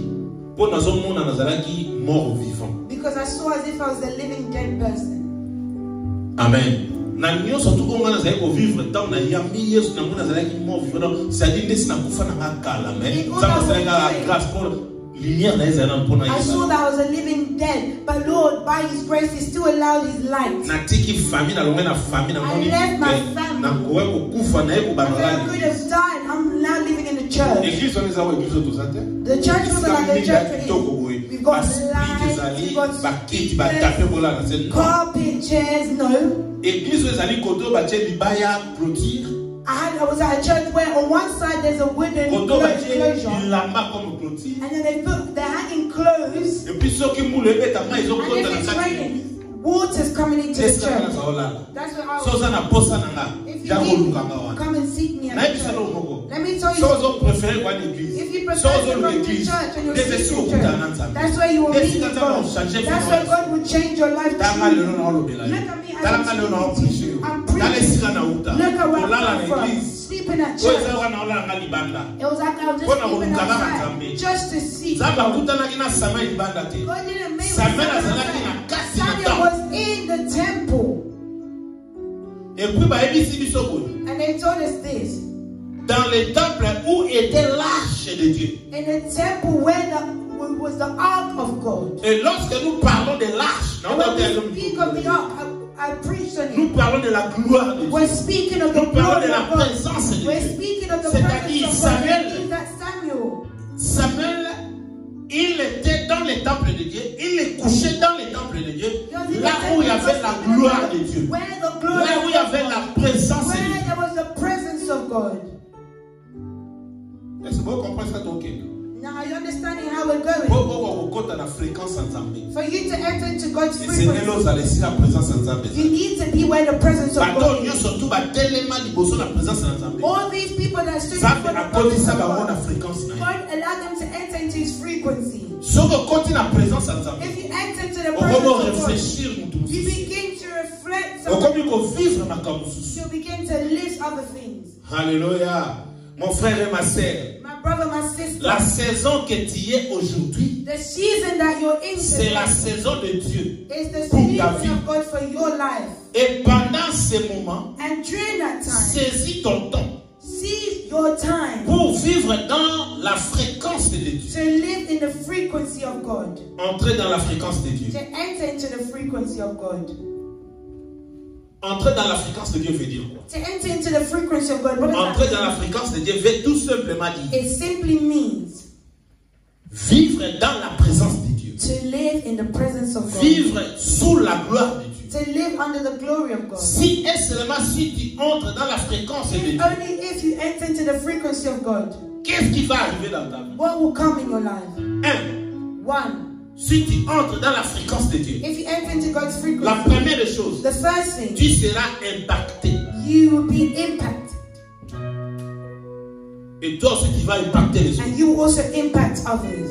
Po nazomona nazalaki mort vivant. because I saw as if I was a living dead person. Amen. Na nyonso tu onga nazali ko vivre tant na yambi Yesu na mona nazalaki mort vivant. C'est-à-dire nesi na kufa na kala mais ça me sera grâce pour I saw that I was a living dead, but Lord, by His grace, He still allowed His light. I left my family. I could have died. I'm now living in the church. The church wasn't like the church. We've got lights, we've got carpet, chairs, no. I was at a church where on one side there's a wooden closure, and then they're hanging clothes, and if it's raining, water's coming into the church. That's what I was. If you need, come and seek me at the church. Let me tell you, if you prefer to come to church and you're seeking church, that's where you will meet God. That's where God will change your life. Look at me as I'm preaching. Look at where I'm from. Sleeping at church. It was like I was just sleeping outside just to see God. God didn't make me. Samuel was in the temple. And they told us this. Dans le temple où était l'arche de Dieu. In the temple where was the ark of God. Et lorsque nous parlons de l'arche, nous parlons de la gloire de Dieu. We're speaking of the nous parlons de la God. présence de Dieu. We're speaking of the C'est-à-dire Samuel, il était dans le temple de Dieu, il est couché dans le temple de Dieu, là où il y avait la gloire de Dieu, là où il y avait la présence de Dieu. Of God. Est-ce que vous comprenez ça? Now are you understanding how we're going? For you to enter into God's frequency, you need to be where the presence of God is. All these people that stood before the presence of God, God allowed them to enter into His frequency. If you enter into the presence of God, you begin to reflect something. You begin to live other things. Alléluia. Mon frère et ma sœur, my brother, my sister, la saison que tu es aujourd'hui, c'est la saison de Dieu pour ta vie. Et pendant ce moment, saisis ton temps pour vivre dans la fréquence de Dieu. Entrer dans la fréquence de Dieu. Entrer dans la fréquence de Dieu veut dire quoi? To enter into the frequency of God. Entrer dans la fréquence de Dieu veut tout simplement dire it simply means vivre dans la présence de Dieu. To live in the presence of God. Vivre sous la gloire de Dieu. To live under the glory of God. Si et seulement si tu entres dans la fréquence de Dieu. Only if you enter into the frequency of God. Qu'est-ce qui va arriver dans ta vie? What will come in your life? One. Si tu entres dans la fréquence de Dieu, if you enter into God's frequency, la première des choses, the first thing, tu seras impacté. You will be impacted. Et toi aussi tu vas impacter les autres. And you will also impact others.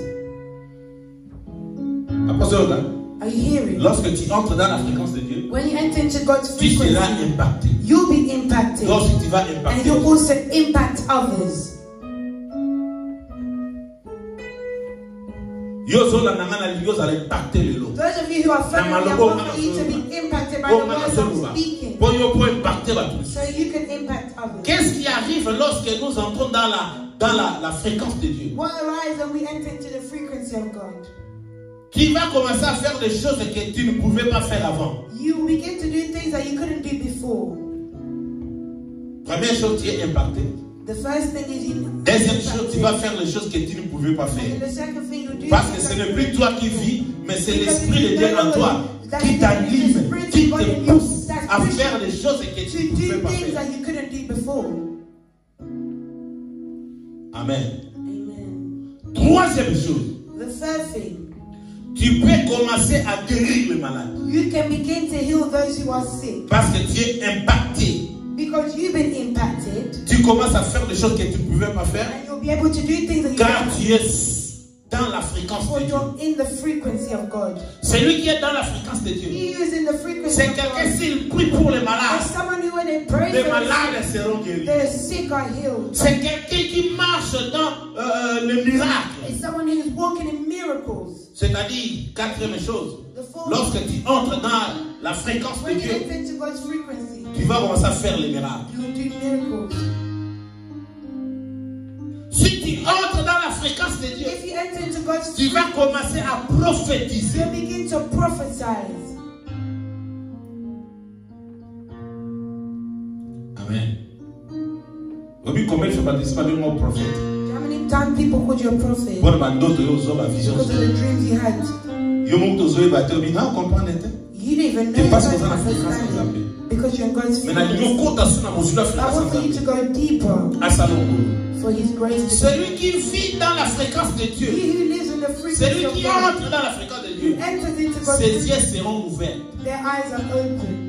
Are you hearing? Lorsque tu entres dans la fréquence de Dieu, when you enter into God's frequency, tu seras impacté. You'll be impacted. Toi aussi tu vas impacter. And you'll also impact others. Those of you who are familiar, I want you to be impacted by the words I'm speaking. So you can impact others. Qu'est-ce qui arrive lorsque nous entrons dans la fréquence de Dieu? What arises when we enter into the frequency of God? Tu vas commencer à faire des choses que tu ne pouvais pas faire avant. You begin to do things that you couldn't do before. Première chose, tu es impacté. The first thing is deuxième chose, tu vas faire les choses que tu ne pouvais pas faire. Parce que ce n'est plus toi qui vis, mais c'est l'Esprit de Dieu en toi qui t'anime, qui te pousse à faire des choses que tu ne pouvais pas faire. Amen. Troisième chose. The third thing. Tu peux commencer à guérir les malades. You can begin to heal those who are sick. Parce que tu es impacté. Because you've been impacted. Tu commences à faire des choses que tu ne pouvais pas faire. And you'll be able to do things that car tu es dans la fréquence de Dieu. In the frequency of God. Celui qui est dans la fréquence de Dieu. C'est quelqu'un s'il prie pour les malades. Les malades seront guéris. The sick are healed. C'est quelqu'un qui marche dans le miracle. It's someone who is walking in miracles. C'est-à-dire, quatrième chose, lorsque tu entres dans la fréquence de Dieu, tu vas commencer à faire les miracles. Si tu entres dans la fréquence fréquence de Dieu, if you enter into God's tu vas frequency, commencer à prophétiser. you begin to prophesy. Amen. Oui, combien de fois pas de moi prophète? How many times people called you a prophet? Bon, bandoto yo zo ba vision. Because of the dreams you had. Yo mo to zo e ba te obi na comprendre te. You didn't even know Tu you passes guys dans la were fréquence des understanding. appels. Because you're in God's Mais na frequency. yo kota suna mo sur la I fréquence want for you des to appels. go deeper À Salomon. for His grace. Celui qui vit dans la fréquence de Dieu, He who lives in the frequency celui of qui God, entre dans la fréquence de Dieu, enters into God's ses frequency, yeux seront ouverts. their eyes are open.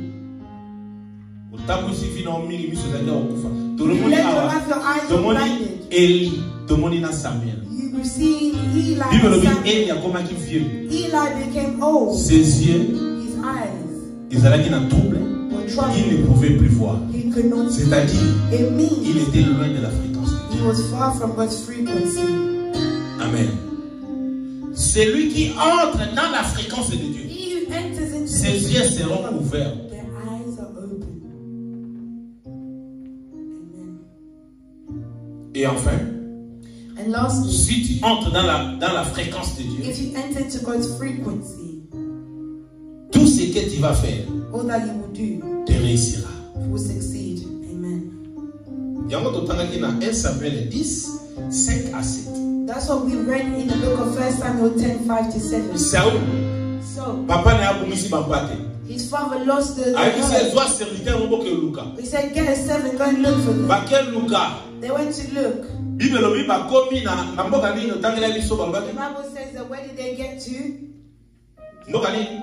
Otabu si vit dans mingi miso zaki okufa. You Tolomoni let your awa. have your eyes Tomoni blinded. Eli, tomoni na Samuel. You receive Eli. Bible lobi Samuel. Eli akomaki vieux. Eli became old. Ses yeux, His eyes ezalaki na trouble. were Il troubled. ne pouvait plus voir. He could not see. C'est-à-dire, It il means était loin de la fréquence de he Dieu. was far from God's frequency. Amen. Celui qui entre dans la fréquence de Dieu, He who enters into ses yeux seront ouverts. their eyes are open. Amen. Et enfin, And lastly, si tu entres dans la fréquence de Dieu, if you enter into God's frequency, tout ce que tu vas faire all that you will do te réussira. will succeed. Amen. Yango totangaki na 1 Samuel 10, 5 à 7. That's what we read in the book of 1 Samuel 10, 5 to 7. Saul, So, papa na abumisi bambate. his father lost the Ayi se herd. zwa serviteur mo boke Luka. He said, get a servant, go and look for them. Bakel Luka. They went to look. Bible lobi bakomi na mboka nini otangela biso The bambate. Bible says that where did they get to? Mboka nini?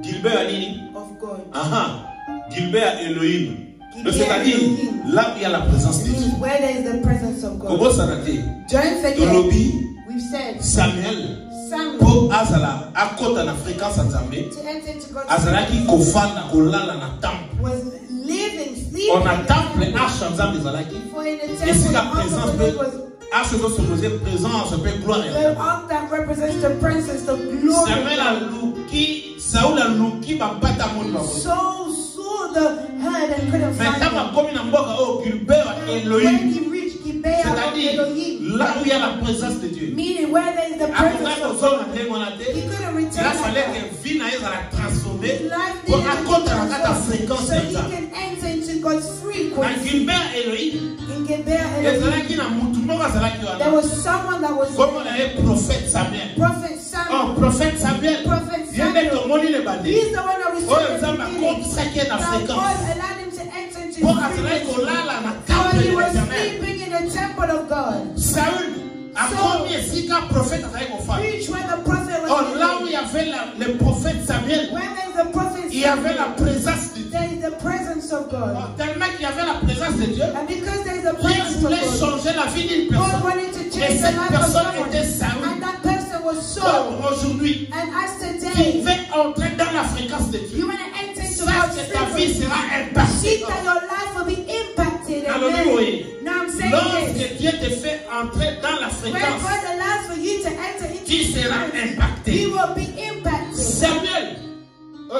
Gilbert nini? Of God. Aha. Gilbert Elohim. Donc Gilbert c'est-à-dire Elohim. là où il y a la présence de It Dieu. means where there is the presence of God. Kobo sanate. Don't forget, Tolobi we've said Samuel. Samuel Po azala akota na fréquence ya Nzambe. to enter into God's Azalaki kofanda kolala na temple. was living, On a sleeping. temple arche Nzambe ezalaki. For in the Et temple, si the la ark of présence the peut Lord was arche doit supposer présence peut gloire. the ark that represents the presence, the glory. Samuel a luki, Saul a luki bambata moni babo. Saul saw the herd and couldn't find Maintenant them. bakomi na mboka oh Gilbert When Elohim. he reached Gibeah of C'est-à-dire Elohim, là où il y a la présence de Dieu. meaning where there is the presence of God, he couldn't Il return a fallu back. que vie na ezala transformée His life pour needed to akota na be kata fréquence so ya he Nzambe. can enter into God's Na frequency. Gilbert Elohim In Gibeah Elohim, ezalaki na mutu moko azalaki there wana. was someone that was Comme on avait prophète Samuel. Prophet Oh, Samuel. prophète Samuel. Prophet Viens de Samuel. tomoni le bade. He's the one that was Oh, saying Nzambe akotisaki ye na that fréquence. God allowed him to enter into Po his azalaki frequency. kolala na So temple he de was l'Éternel. sleeping in the temple of God. Saül akomi esika prophète azalaki kofanda. Preach where the prophet was Oh, là où il living. y avait le prophète Samuel, When there's a prophet, il y avait la présence de Dieu. there is the presence of God. Oh, tellement qu'il y avait la présence de Dieu, And because there is the Dieu presence of voulait God, changer la vie d'une God personne. wanted to Et change the cette life of personne someone. était Saül. And that person was Donc Saul. aujourd'hui, And as tu today, veux entrer dans la fréquence de Dieu. you want to enter into Sache God's que ta vie frequency. sera impactée. See that your life will be impacted. Alléluia. Amen. Now I'm saying this. Lorsque Dieu te fait entrer dans la When fréquence, God allows for you to enter into tu seras His impacté. you will be impacted. Samuel,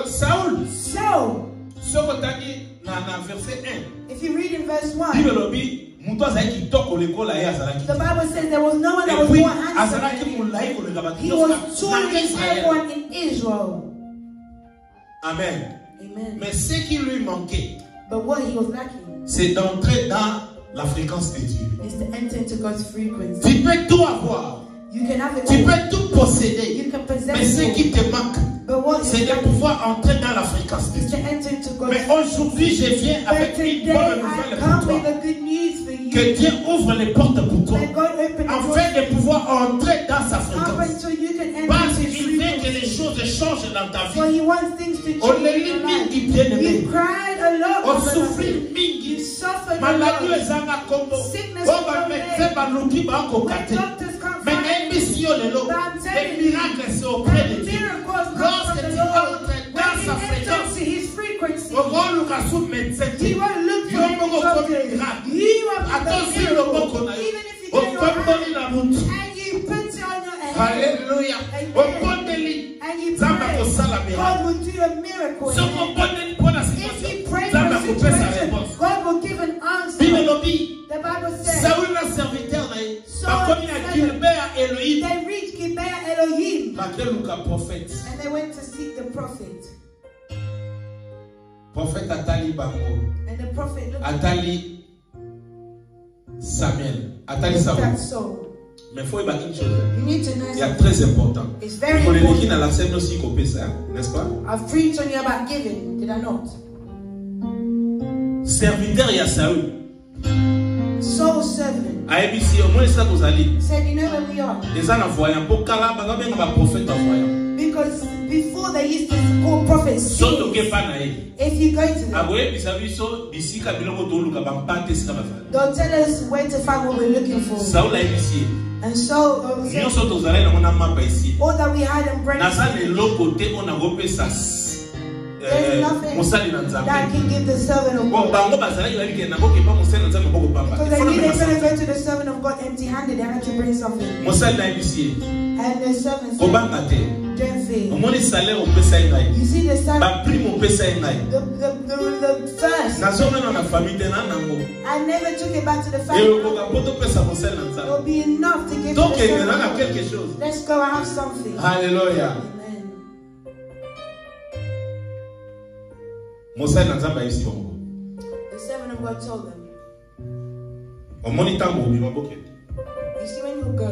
Saul, So, ce que tu as dit dans verset 1, if you read in verse 1, Bible lobi, mutu azalaki kitoko lekola ye azalaki. the Bible says there was no one that Et was puis, more handsome azalaki than him. molai koleka bato He nyonso was taller na than Israël. everyone in Israel. Amen. Amen. Mais ce qui lui manquait, But what he was lacking c'est d'entrer dans la fréquence de Dieu. is to enter into God's frequency. Tu peux tout avoir, You can have it tu all. peux tout posséder, You can mais possess ce it qui te manque, all. But what c'est is de lacking pouvoir entrer dans la fréquence de is to Dieu. enter into God's Mais aujourd'hui, je viens But avec today une bonne I nouvelle come pour with toi. a good news for you. Que Dieu ouvre les portes pour toi, That God open the afin doors de pouvoir entrer dans sa up fréquence. until you can enter Parce into His qu'il veut que les frequency. choses changent dans ta For vie. He wants things to On change est in your life. mingi bien-aimé. You cried a lot. On over souffre nothing. mingi. You suffered a Maladie lot. ezanga kombo. Sickness On will va come mettre there. baluki bako When kate. doctors can't Mais find les missions lelo, But I'm telling les you, miracles c'est auprès de the Dieu. miracles come Lorsque from tu the Lord. entres When dans you sa enter fréquence, into His frequency, on va le sous médecin. He won't look for Yo any moko doctors. komi miracle. You are the Attention le miracle. boko na yo. Even if you On get your peut hand la mutu. and you put it on your head Alléluia. Amen. On peut deli. and you Zamba pray, kosala God miracle. will do a miracle. Ce qu'on peut deli pour la If situation, you pray for Zamba a couper sa situation, réponse. God will give an answer. Bible lobi. The Bible says, Saül na serviteur na ye. Saul they reached Gibeah Elohim. And they went to seek the prophet. Prophète Atali Bango. And the prophet looked Atali Samuel. Atali at Samuel. Saul. Mais il faut y une chose. You need to know Il y a something. très important. It's very Pour les important. qui dans la scène aussi copier ça, n'est-ce pas? I've preached on you about giving, did I not? Serviteur il y a Saül. Saul's servant A ABC au moins ça vous allez. said, you know where we are? Les gens voyant pour kala ba bien ba prophète voyant. Because before they used to call prophets Soto seers. ke pa na ye. If you go to them, Aboye bisabiso bisika biloko to luka ba mpate sika ba fa. they'll tell us where to find what we're looking for. Saül a ABC. And so, Nous sommes tous allés dans mon mapa ici. all that we had and bread, Nasa ne lokote on a repé ça. there's nothing Mosali na that nzambe. can give the servant of Bon God. bango bazala il va dire na boke pa mosali na nzambe boko pamba. Because they knew they couldn't go to the servant of God empty-handed. They had to bring something. Mosali na ABC. And the servant Ko said, banga te. don't fear. Omoni salaire o pesa ngai. You see the son, Ba prime o pesa ngai. the first. Nazomena na famille te na nango. I never took it back to the Et family. ko ga poto pesa mosali na It nzambe. will be enough to give to Donc the il y servant a of quelque God. chose. Let's go and have something. Alléluia. Amen. Mosali na nzambe ici bongo. The servant of God told them, Omoni tango bi maboke. you see when you go,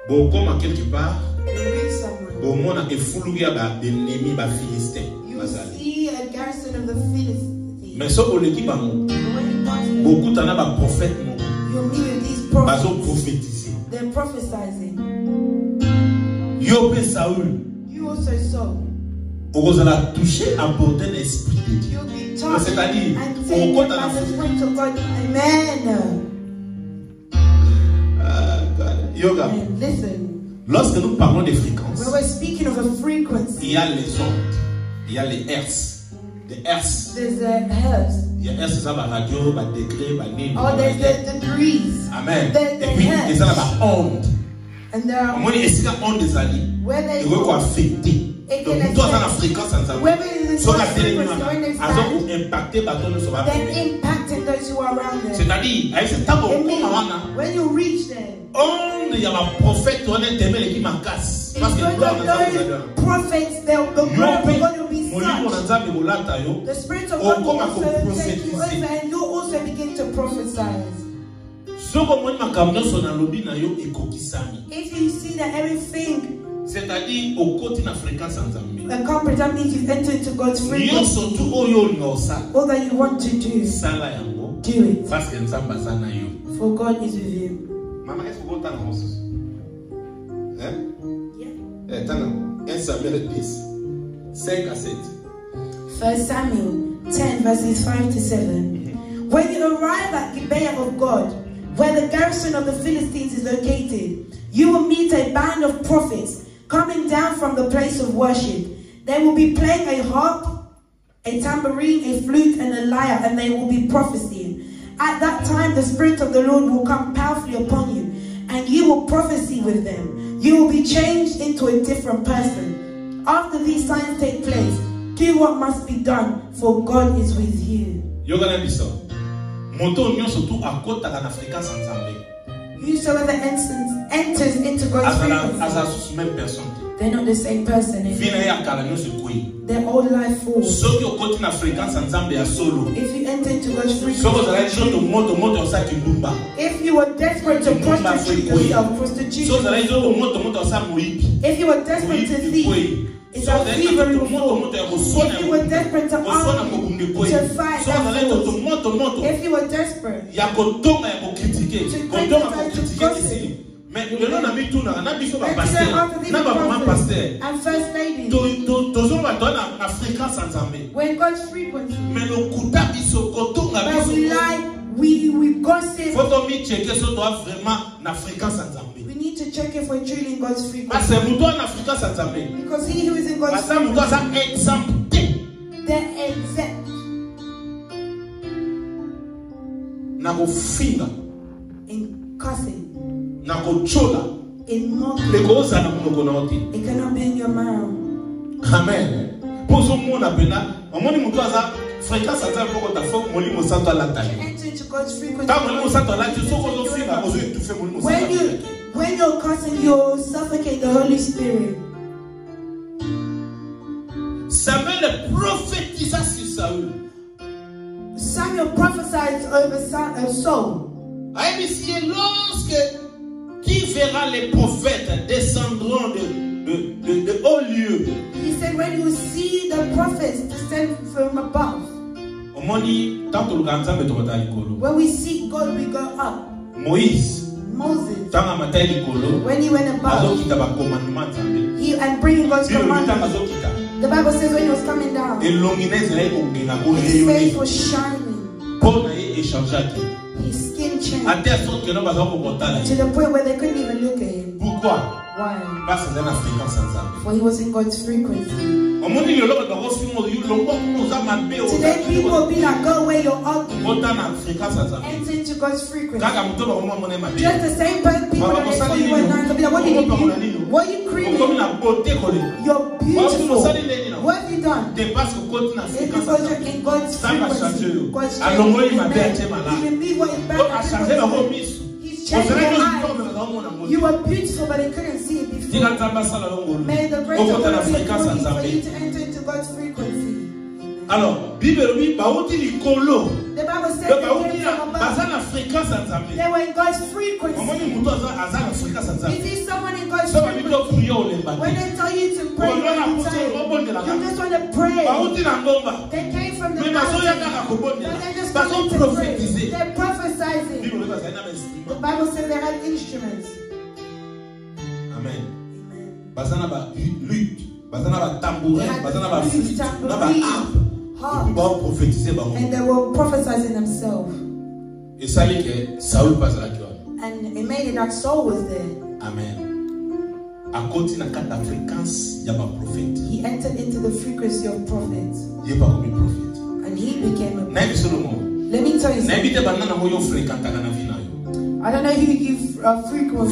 Bo koma quelque part. you reach someone, Bo mona e fulugia ba ennemi ba philistin. you Bazali. see a garrison of the Philistines. Mais so oleki bango. But when you pass them, Beaucoup tana ba prophète mo. you'll meet with these prophets. Bazo prophétiser. They're prophesying. Yo pe Saül. You also saw. Ozala toucher aborder l'esprit de Dieu. You'll be touched C'est-à-dire, and on taken compte by à the Spirit of God. Amen. Yoga. And listen, Lorsque nous parlons des fréquences, when we're speaking of a frequency, il y a les ondes, il y a les hertz, des hertz. there's the hertz. Il y a hertz ça va radio, va degré, va nid. Oh, there's the degrees. Amen. The Et puis hertz. il y a la onde. And there are Moi, est-ce que onde des alliés? where they Il veut quoi affecter. It Donc, can toi, dans la affect. fréquence, en Whether it is sur la what télévision, frequency or in the alors stand, pour impacter, bateau ne sera then pas. impacting those who are around them. C'est-à-dire, avec cet amour, It means when you reach them, onde, il y a un prophète, on est aimé, qui m'a casse. Parce que because gloire, of on a those prophets, the word of God will be such. The Spirit of God will also take you over and you also begin to prophesy. If you see that everything c'est-à-dire au côté de fréquence en Zambie. accomplished, that means you've entered into God's frequency. All that you want to do, do it. Parce que Nzamba sana yo. For God is with you. Maman, est-ce que vous entendez mon sens? Hein? Yeah. Eh, t'as 1 Samuel 10, 5 à 7. 1 Samuel 10 verses 5 to 7. When you arrive at Gibeah of God, where the garrison of the Philistines is located, you will meet a band of prophets coming down from the place of worship. They will be playing a harp, a tambourine, a flute, and a lyre, and they will be prophesying. At that time, the Spirit of the Lord will come powerfully upon you, and you will prophesy with them. You will be changed into a different person. After these signs take place, do what must be done, for God is with you. Yoga biso. Moto nyo surtout à côté de la fréquence en Zambie. Whosoever enters into God's frequency, même personne. they're not the same person anymore. Their old life falls. If you enter into God's frequency, if you were desperate to prostitute yourself, prostitute yourself. If you were desperate to thief, it's a thievery before. If you were desperate to argue, to fight, if you were desperate to criticize, to gossip, mais le nom n'a mis tout dans la biso and first ladies, toujours la fréquence en Zambie. when God's frequency, Mais le kuta biso kotonga where we biso. lie, we gossip. Faut mi checker so doit vraiment la fréquence en Zambie. We need to check if we're truly in God's Parce frequency. que nous doit la fréquence en Zambie. Because he who is in God's Parce que nous doit frequency, ça exempté. they're exempt Na ko finga, in cussing, na ko chola. in mocking. Le koza na munoko na oti. It cannot be in your mouth. Amen. Pour ce monde appena, on moni mutu aza fréquence à ça pour ta forme molimo santo à la taille. Enter into God's frequency. Quand molimo santo à la tu sors aux filles aux yeux tout fait molimo santo. When you're cussing, you'll suffocate the Holy Spirit. Samuel prophétisa sur Saül. Samuel prophesied over Saul. Lorsque qui verra les prophètes descendront de hauts lieux. He said, when you see the prophets descend from above. When we seek God, we go up. Moses, when he went above, he and bringing God's commandments. The Bible says when he was coming down, his face was shining. His skin changed to the point where they couldn't even look at him. Why? For he was in God's frequency. Today people will be like, go where you're ugly. Enter into God's frequency. Just the same people that they saw you were nice. They'll be like, what did you do? What are you creating? You're beautiful. What have you done? It's because you're in God's frequency. God's frequency. You believe what is bad. He's changed your eyes. You were beautiful, but they couldn't see it before. May the grace of God be upon you for you to enter into God's frequency. Alors, the Bible says they came from above. They were in God's frequency. You see someone in God's frequency. When they tell you to pray, you just want to pray. They came from the mountain, but they just wanted to pray. They're prophesying. The Bible says they had instruments. Amen. Bazana ba lutte, bazana ba tambourin, bazana ba flûte, bazana ba harpe. And they were prophesying themselves. Et ça dit que Saül passe la joie. And it made it that Saul was there. Amen. À côté na carte de fréquence, il y a pas prophète. He entered into the frequency of prophets. Il y a pas comme prophète. And he became a prophet. N'est-ce pas? Let me tell you something. N'habite pas dans moyo fréquente dans la vie na yo. I don't know who you frequent with.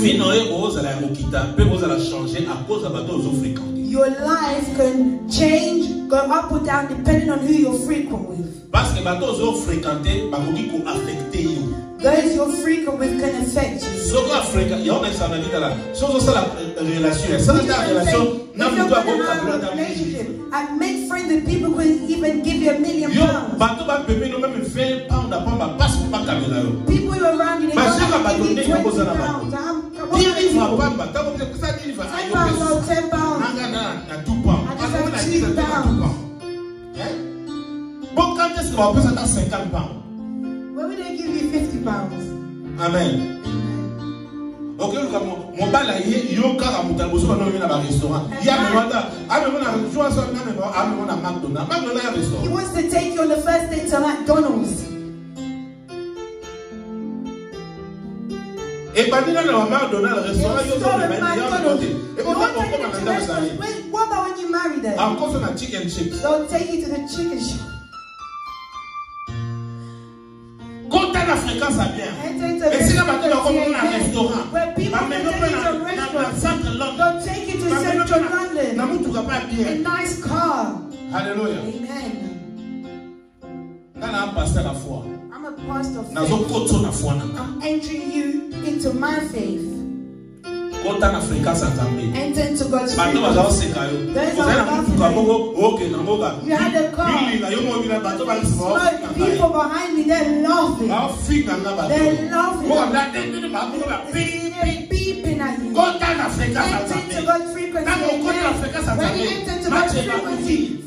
Your life can change, go up or down depending on who you're frequent with. Those you're frequent with can affect you. And make friends with people who can even give you £1 million. People who are around you, they don't have to give you £20. £10. When will they give you £50? Amen. Ok, mon bal a yo car mon restaurant. He wants to take you on the first date to McDonald's. Et pas dire dans McDonald's restaurant what about when you marry them? Encore sur la chicken chips. They'll take you to the chicken shop. Quand la fréquence a bien. Et si la bataille va comme un restaurant. Where people can take you to a restaurant. They'll take you to Central London. A nice car. Hallelujah. Amen. I'm a pastor of faith. I'm entering you into my faith. Enter into God's frequency. You had a car. People behind me, they're laughing. They're laughing. They're beeping at you. Enter into God's frequency. When you enter into God's frequency,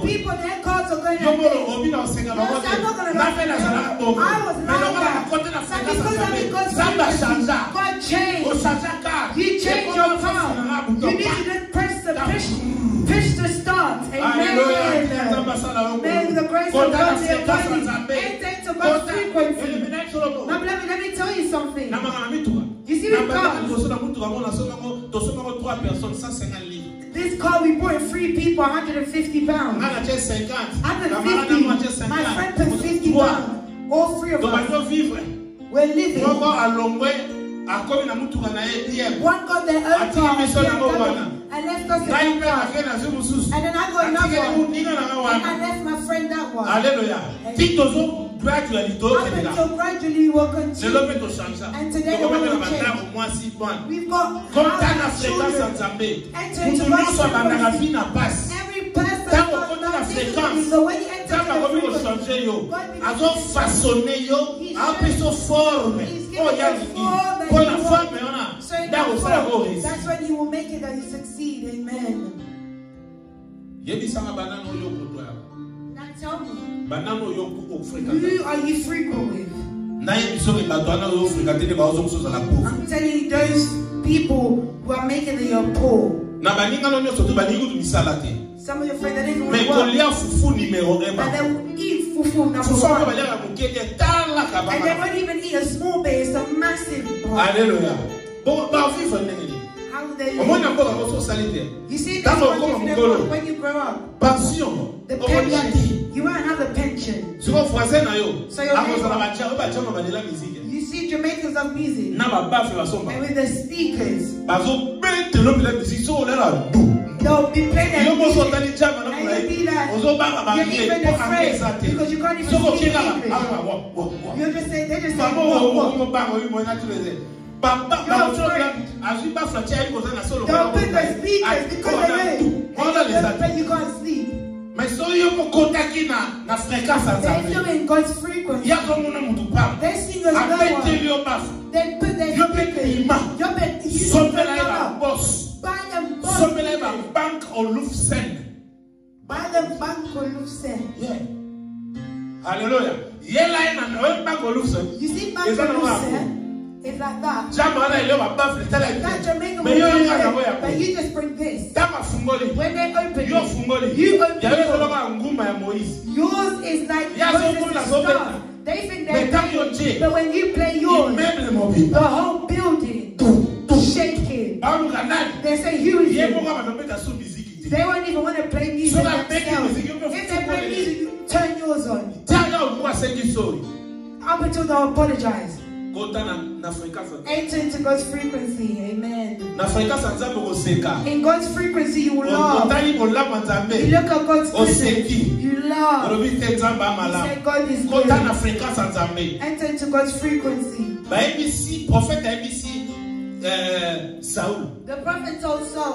people, their cars are going to I'm not going to I was not that. Because I'm in God's frequency, God changed. You changed your car. You need to just push the start. Amen. May the grace of God be upon you. Enter into God's frequency. Now, let me tell you something. You see this car? This car we bought 3 people, £150. 150. My friend paid £50. All 3 of us. We're living. One got their own car, I left us Ngai in mpe one. nakenda mosusu. And then I got another one. And I left my friend that one. Alléluia. Titozo gradually to Up until gradually we will continue. And today we will change. We've got children. Enter into God's frequency. Every person has differently. So when you enter into the frequency, God begins to that's when you will make it that you succeed. Amen. Now tell me, who are you frequent with? I'm telling you, those people who are making that you're poor. Some of your friends that didn't want to work, but they will eat fufu number one. And they won't even eat a small bit, it's a massive part. Hallelujah. How will they live? You see, that's when you grow up. The pension. You won't have a pension. So your neighbor, you see Jamaicans of music. And with the speakers, they'll be playing their music. And you'll be like, you're even afraid because you can't even speak English. You'll just say, they just say, what? They'll put the speakers because they're in. And you can't sleep. Mais so yo mokotaki na fréquence they feel in God's frequency. They sing as no they put their speakers. Buy them bank or Lufsen. Buy them bank or Lufsen. Yeah. Hallelujah. You see bank or Lufsen? It's like that. That Jamaican will but you just bring this. When they open it, you open yours. Yours is like stuff. They think they're playing, but when you play yours, the whole building shaking. They say, who is it? They won't even want to play music themselves. If they play music, you turn yours on. Up until they apologize. Enter into God's frequency. Amen. In God's frequency, you will love. You look at God's goodness. You love. You say God is good. Enter into God's frequency. The prophet told Saul,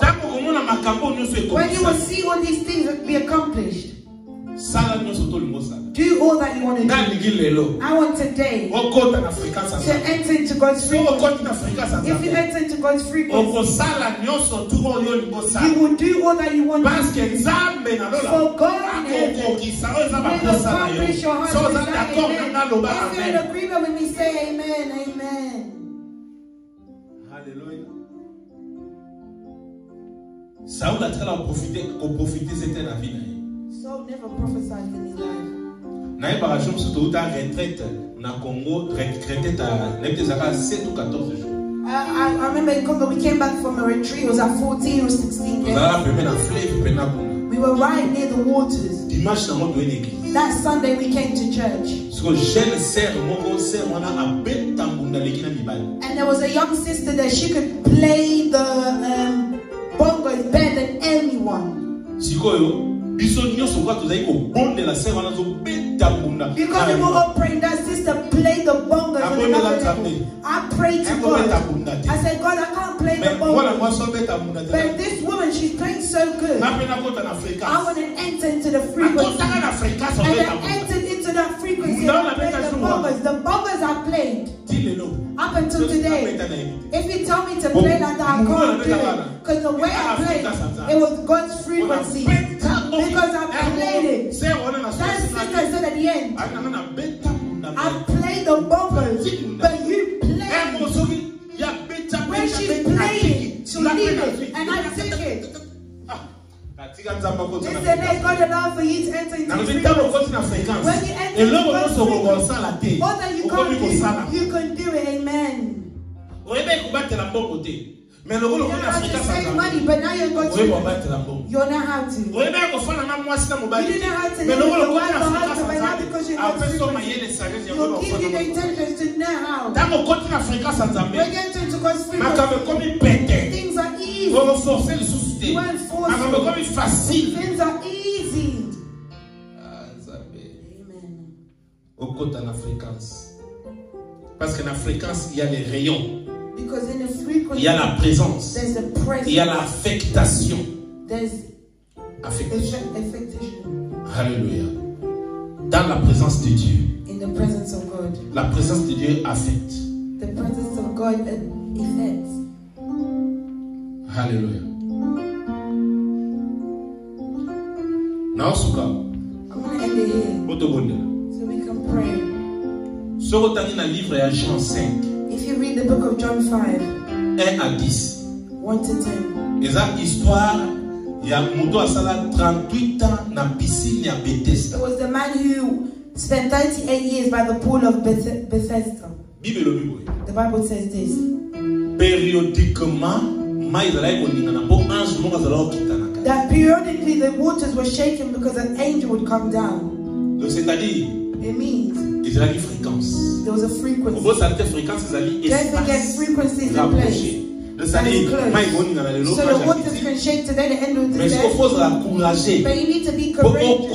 when you will see all these things be accomplished, do all that you want to do. I want today to enter into God's frequency. If you enter into God's frequency, you will do all that you want to do. For God in heaven will accomplish your heart's desire. If you're in agreement with me, say amen, amen. Hallelujah. Saul a profité c'était la vie. Saul never prophesied in his life. Naïba Jom Souta retraite na Congo retraite à 7 ou 14 jours. I remember in Congo we came back from a retreat. It was at 14 or 16 days. We were right near the waters. That Sunday we came to church. And there was a young sister there. She could play the bongos better than anyone. Because we were all praying, that sister played the bongos on another level. I prayed to God. I said, God, I can't play the bongos. But this woman, she's playing so good. I want to enter into the frequency. And I entered into that frequency and I played the bongos. The bongos I played up until today. If you tell me to play like that, I can't do it. Because the way I played, it was God's frequency. Because I played it. That sister said at the end, I played the bongos, but you played. When she's playing, she leave it, and I take it. Listen, let God allow for you to enter into frequency. When you enter into frequency, all that you can't do, you can do it. Amen. You don't have to save money, but now you're going to. You don't know how to. You don't know how to live with your wife or husband, but now because you're not frequency, you'll give you the intelligence to know how. When you enter into God's frequency, things are easy. forcé. You weren't forced. Comme facile. Things are easy. Amen. Au côté de la fréquence. Parce que dans la fréquence, il y a les rayons. Because in the frequency, il y a la présence. There's the presence. Il y a l'affectation. There's affectation. Alléluia. Dans la présence de Dieu. In the presence of God. La présence de Dieu affecte. The presence of God affects. Alléluia. Now, Suka. I'm going to end it here. So we can pray. Si vous avez dans le livre de Jean 5. If you read the book of John 5. 1 à 10. 1 to 10. Et cette histoire, il y a un à sala 38 ans dans la piscine de Bethesda. It was the man who spent 38 years by the pool of Bethesda. The Bible says this. Périodiquement, that periodically the waters were shaken because an angel would come down. C'est-à-dire, it means there was a frequency. Don't forget frequencies in place. So the waters can shake today, the end of the day. But you need to be courageous to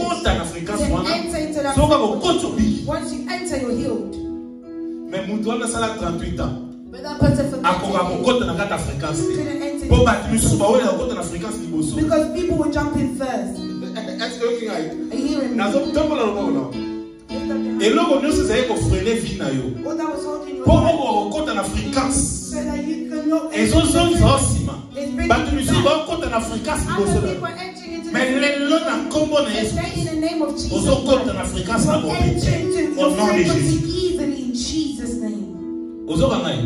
enter into that frequency. Once you enter, you're healed. But that person for 38 couldn't enter because people were jumping first. Are you hearing me? Et l'homme ne se savait qu'on freinait vie na yo. Pour qu'on en fréquence. Et son son sima. Batu musu ba ko en fréquence boso. Mais le nom na kombo na Yesu. Ozo ko en fréquence na bobo. Au nom de Jésus. Ozo ka ngai.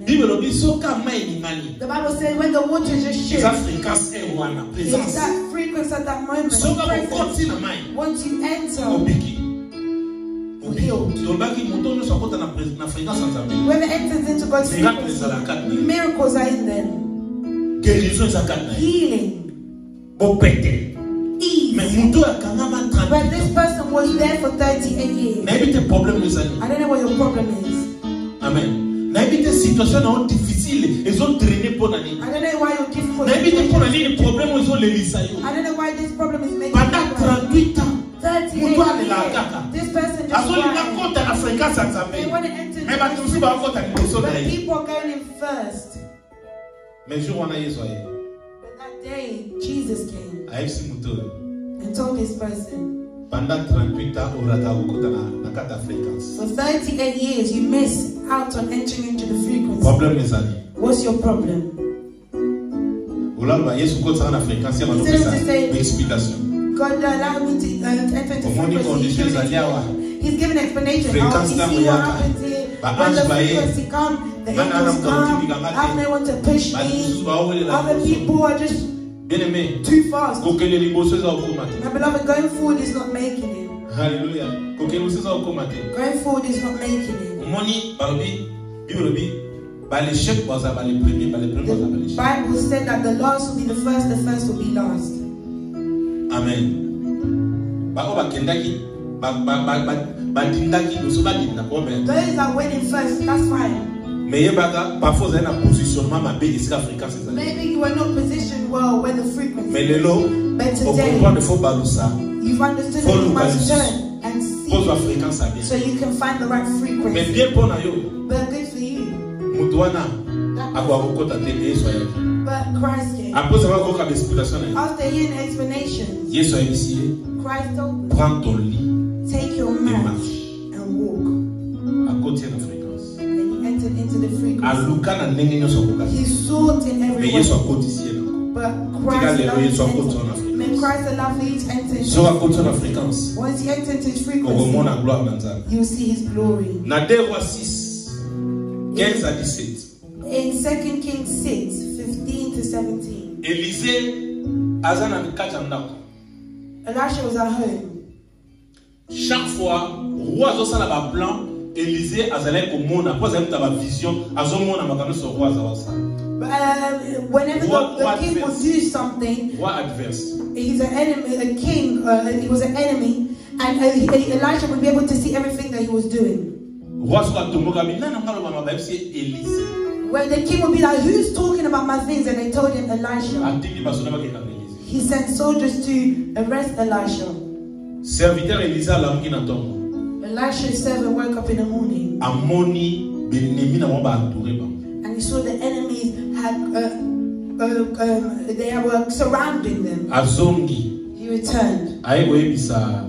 Bible dit soka mai ni ngani. The Bible says when the waters just shift. Sa fréquence est wana présence. It's that frequency at that moment. Soka ko konti na mai. Once you enter. Obiki. Healed. When it enters into God's frequency, miracles are in them. Healing. Ease. But this person was there for 38 years. I don't know what your problem is. Amen. I don't know why you're difficult. I don't know why this problem is making you cry. 38 years. This person just cried. They want to enter into but people are going in first. But that day, Jesus came and told this person, for 38 years, you missed out on entering into the frequency. What's your problem? God allowed me to enter into frequency. He's given an explanation. Oh, you see what happens here? When the frequency comes, the angels come. I may want to push me. Other people are just too fast. My beloved, going forward is not making it. Hallelujah. Going forward is not making it. The Bible said that the last will be the first will be last. Amen. Those that went in first, that's fine. Maybe you were not positioned well where the frequency. But today, you've understood that you must turn and see so you can find the right frequency. But good for you. But Christ came. After hearing explanations, Christ told them, take your mat and walk. And he entered into the frequency. He sought in everyone. But Christ allowed for you to enter into the frequency. Once you enter into his frequency, you see his glory. In 2 Kings 6, 15 to 17. Elisha was at home. Chaque fois, roi a un plan, Élisée a une vision, whenever the king would do something, he's an enemy, a king, he was an enemy, and Elisha would be able to see everything that he was doing. Where the king would be like, who's talking about my things? And they told him Elisha. He sent soldiers to arrest Elisha. Serviteur Elisa langi na tongo. Elisha's servant woke up in the morning. Amoni benemi na mo ba entouré ba. And he saw the enemies had they were surrounding them. Azongi. He returned. Aye koyebisa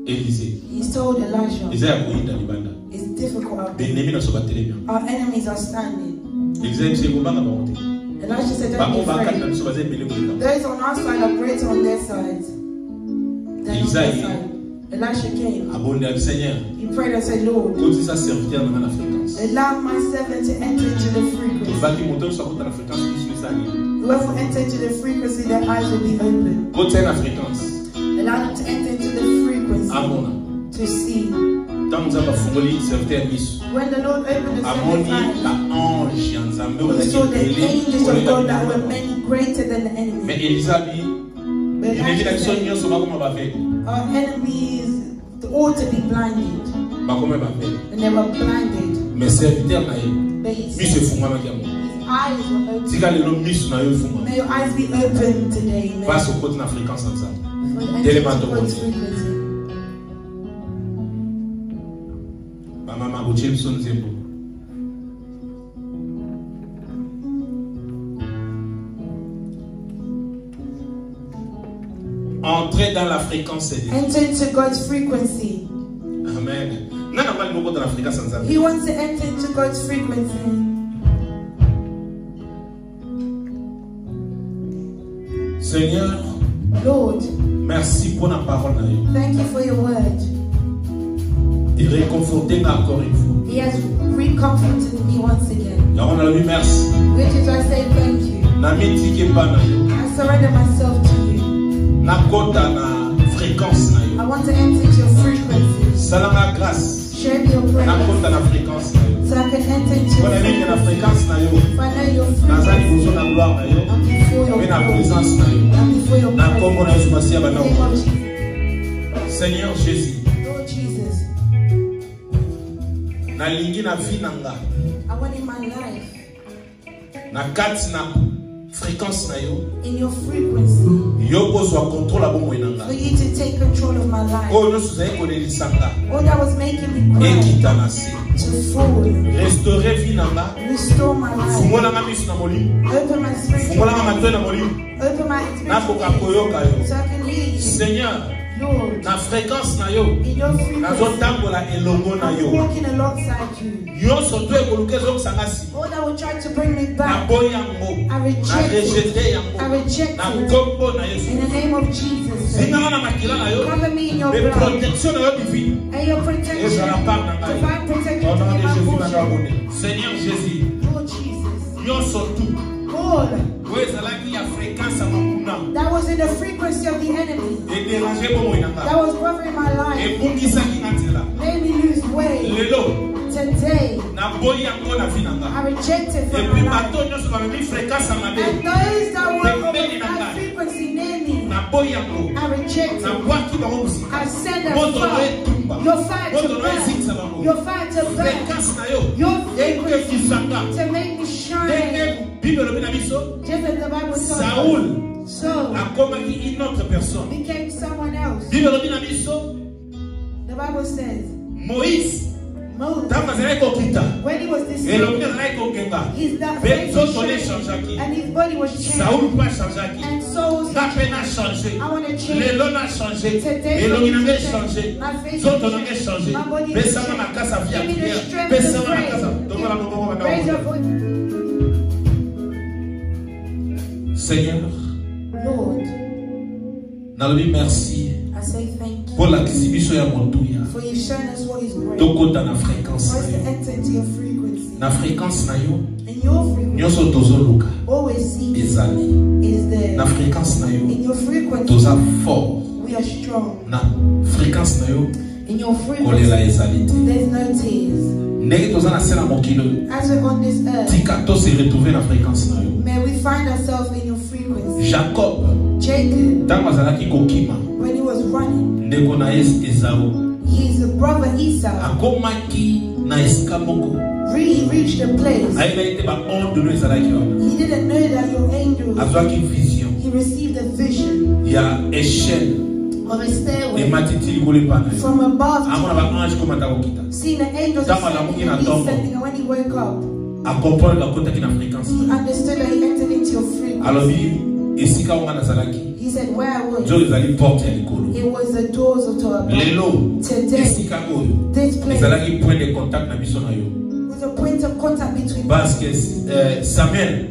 Elise. He told Elisha. Isaiah koyinda libanda. It's difficult out there. Benemi na soba telemi. Our enemies are standing. Elisha ngobanga ba wote. Elisha said, don't be afraid. Those on our side are greater on their side. Elisha came. He prayed and said, Lord, allow my servant to enter into the frequency. Whoever enters into the frequency, their eyes will be open. Allow them to enter into the frequency to see. When the Lord opened the servant's eyes, he saw the angels of God that were many greater than the enemy. Our enemies ought to be blinded. And they were blinded. But his eyes were open. May your eyes be open today. Entrer dans la fréquence de Dieu. Enter into God's frequency. Amen. He wants to enter into God's frequency. Seigneur, Lord, merci pour la parole. Thank you for your word. Il réconforté encore une fois. He has recomforted me once again. Merci. Which is I say thank you. I surrender myself to you. I want to enter into your frequency. Share me your presence. So I can enter into your frequency. If I know your frequency, I'm before your presence. I'm before your presence. In the name of Jesus. Seigneur Jésus. Lord Jesus. I want in my life. Fréquence na yo. In your frequency. Yo control for you to take control of my life. Oh, all that was making me cry. To fall. Restore my life. Open my spiritual eyes. Open my spiritual eyes. So I can hear you. Seigneur. Lord, na fréquence na yo. In your frequency. I'm walking alongside you. All that will try to bring me back, I reject it. I reject it. In the name of Jesus. Cover me in your blood. And your protection. Divine protection. Seigneur Jésus. Lord Jesus. Lord. That was in the frequency of the enemy. That was bothering my life. Made me lose weight. Today, I reject it from my life. And those that were of that frequency near me, I reject it. I send them far. Your fire to burn. Your fire to burn. Your frequency to make me shine. Just as the Bible told Saul became someone else. The Bible says Moïse, when he was deceived, his face was changed, and his body was changed. And Saul's changed. I want to change. Today, my face will change. My body will change. Give me the strength to pray. Raise your voice. Seigneur, Lord, merci I say thank you pour l'exhibition ya montuya. For you've shown us what is great. Tokota na fréquence. For us to enter into your frequency. Na fréquence na yo. In your frequency. Nyoso tozoluka. Always see. Ezali. Is there. Na fréquence na yo. In your frequency. Toza fort. We are strong. Na fréquence na yo. In your frequency. Kolela ezali. There's no tears. Ndenge toza na sena mokilo. As we're on this earth. Tika to se retrouver na fréquence na yo. May we find ourselves in your frequency. Jacob. Jacob. Tango azalaki kokima. When he was running. Ndeko na Esau. His brother Esau. Akomaki na esika moko. he reached a place, he didn't know that your angels, he received a vision il y a échelle of a stairway et matiti from above, seeing the angels descending and when he woke up, à comprendre la côté qui na fréquence. he understood that he entered into your frequency. Alors esika on na zalaki. He said, where I was, Dieu les ali porte ya likolo. it was the doors of Torah. Lelo Today, esika oyo this place ezalaki point de contact na biso na yo. was a point of contact between Parce que Samuel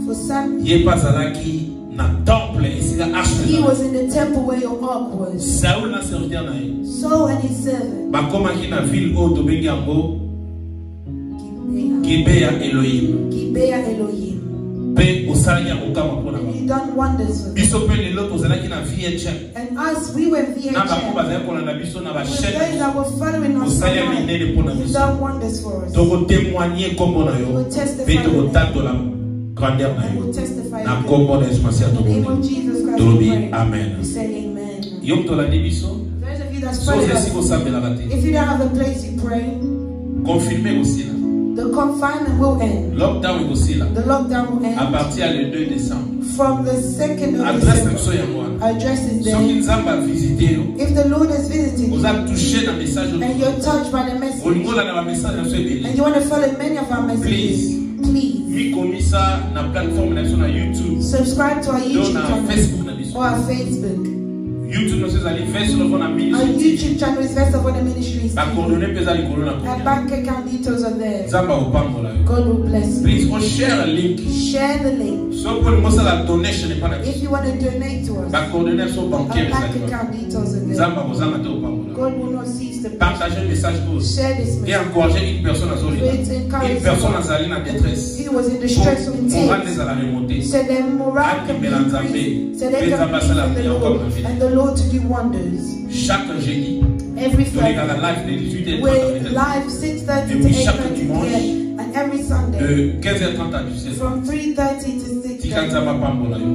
for Sam. ye pas zalaki na temple esika He arche. was in the temple where your ark was. Saul na serviteur na ye. Saul and his servant, Ba komaki na ville oyo tobengi yango Gibea Elohim. Gibeah Elohim. Pe osali ya kokama mpona And ba. he done wonders for them. Biso pe lelo tozalaki na VHM. And us, we were Na bango VHM. bazali kolanda biso na ba With chaîne. those that were following us, Osali ya minene mpona you've biso. done wonders for us. Toko témoigner kombo na yo. We'll testify Pe toko of it. tatola grandeur na And yo. we'll testify Na of it. kombo na Yesu Masiya In the name of toboni. Jesus Christ, Tolobi we pray. amen. We say amen. Yo tolandi biso. Those of you that So follow esi us, kosambelaka te. if you don't have a place to pray, Confirmer kosila. the confinement will end. Lockdown ekosila. The lockdown will À end. partir le 2 décembre. From the 2nd of Adresse na biso December. yango wana. Address is Soki there. Nzambe avisite yo, If the Lord has visited you oza touché na message and you're touched by the message, olingola na ba message na so and ebele. you want to follow many of our messages, please Mikomisa na plateforme na biso na YouTube. subscribe to our Do YouTube na channel Facebook na biso. or our Facebook. YouTube na so ezali Facebook na Our ministry. YouTube channel is Best of All the Ministries. Ba coordonnées mpe ezali likolo na Our première. bank account details are there. Nzambe akopambola yo. God will bless you. Please, on share a link. Share the link. Soki olingi osala donation epa na If biso. you want to donate to us, Ba coordonnées so our bancaire bank ezali wana. account details are there. Nzambe akozanga te opambola. God will not cease to Partagez le message oyo. share this Et message. encourager une personne à Zolina. Une personne à Zalina détresse. He was in distress or in Morale tears. des à la remontée. So their morale can be increased. So they can be in the Lord and the Lord to do wonders. Chaque jeudi, Every nous regardons Friday, la live de 18h30 we're live 6:30 to 8:30 p.m. and every Sunday de 15h30 à 17h. from 3:30 to 6:30. Tika Nzamba pambola yo.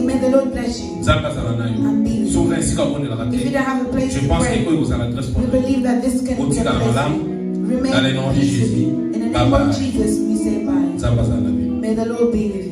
May the Lord bless you. Nzamba zala na yo. And be with you. Souverain esika bonelaka If you te. don't have a place Je to pense pray, que koyo kozala adresse we pour nous. believe that this can be a Otika na place. malamu. Remain Dans le nom de peacefully. Jésus. In the Bye name bye. of Jesus, we say bye. Nzamba zala na yo. May the Lord be with you.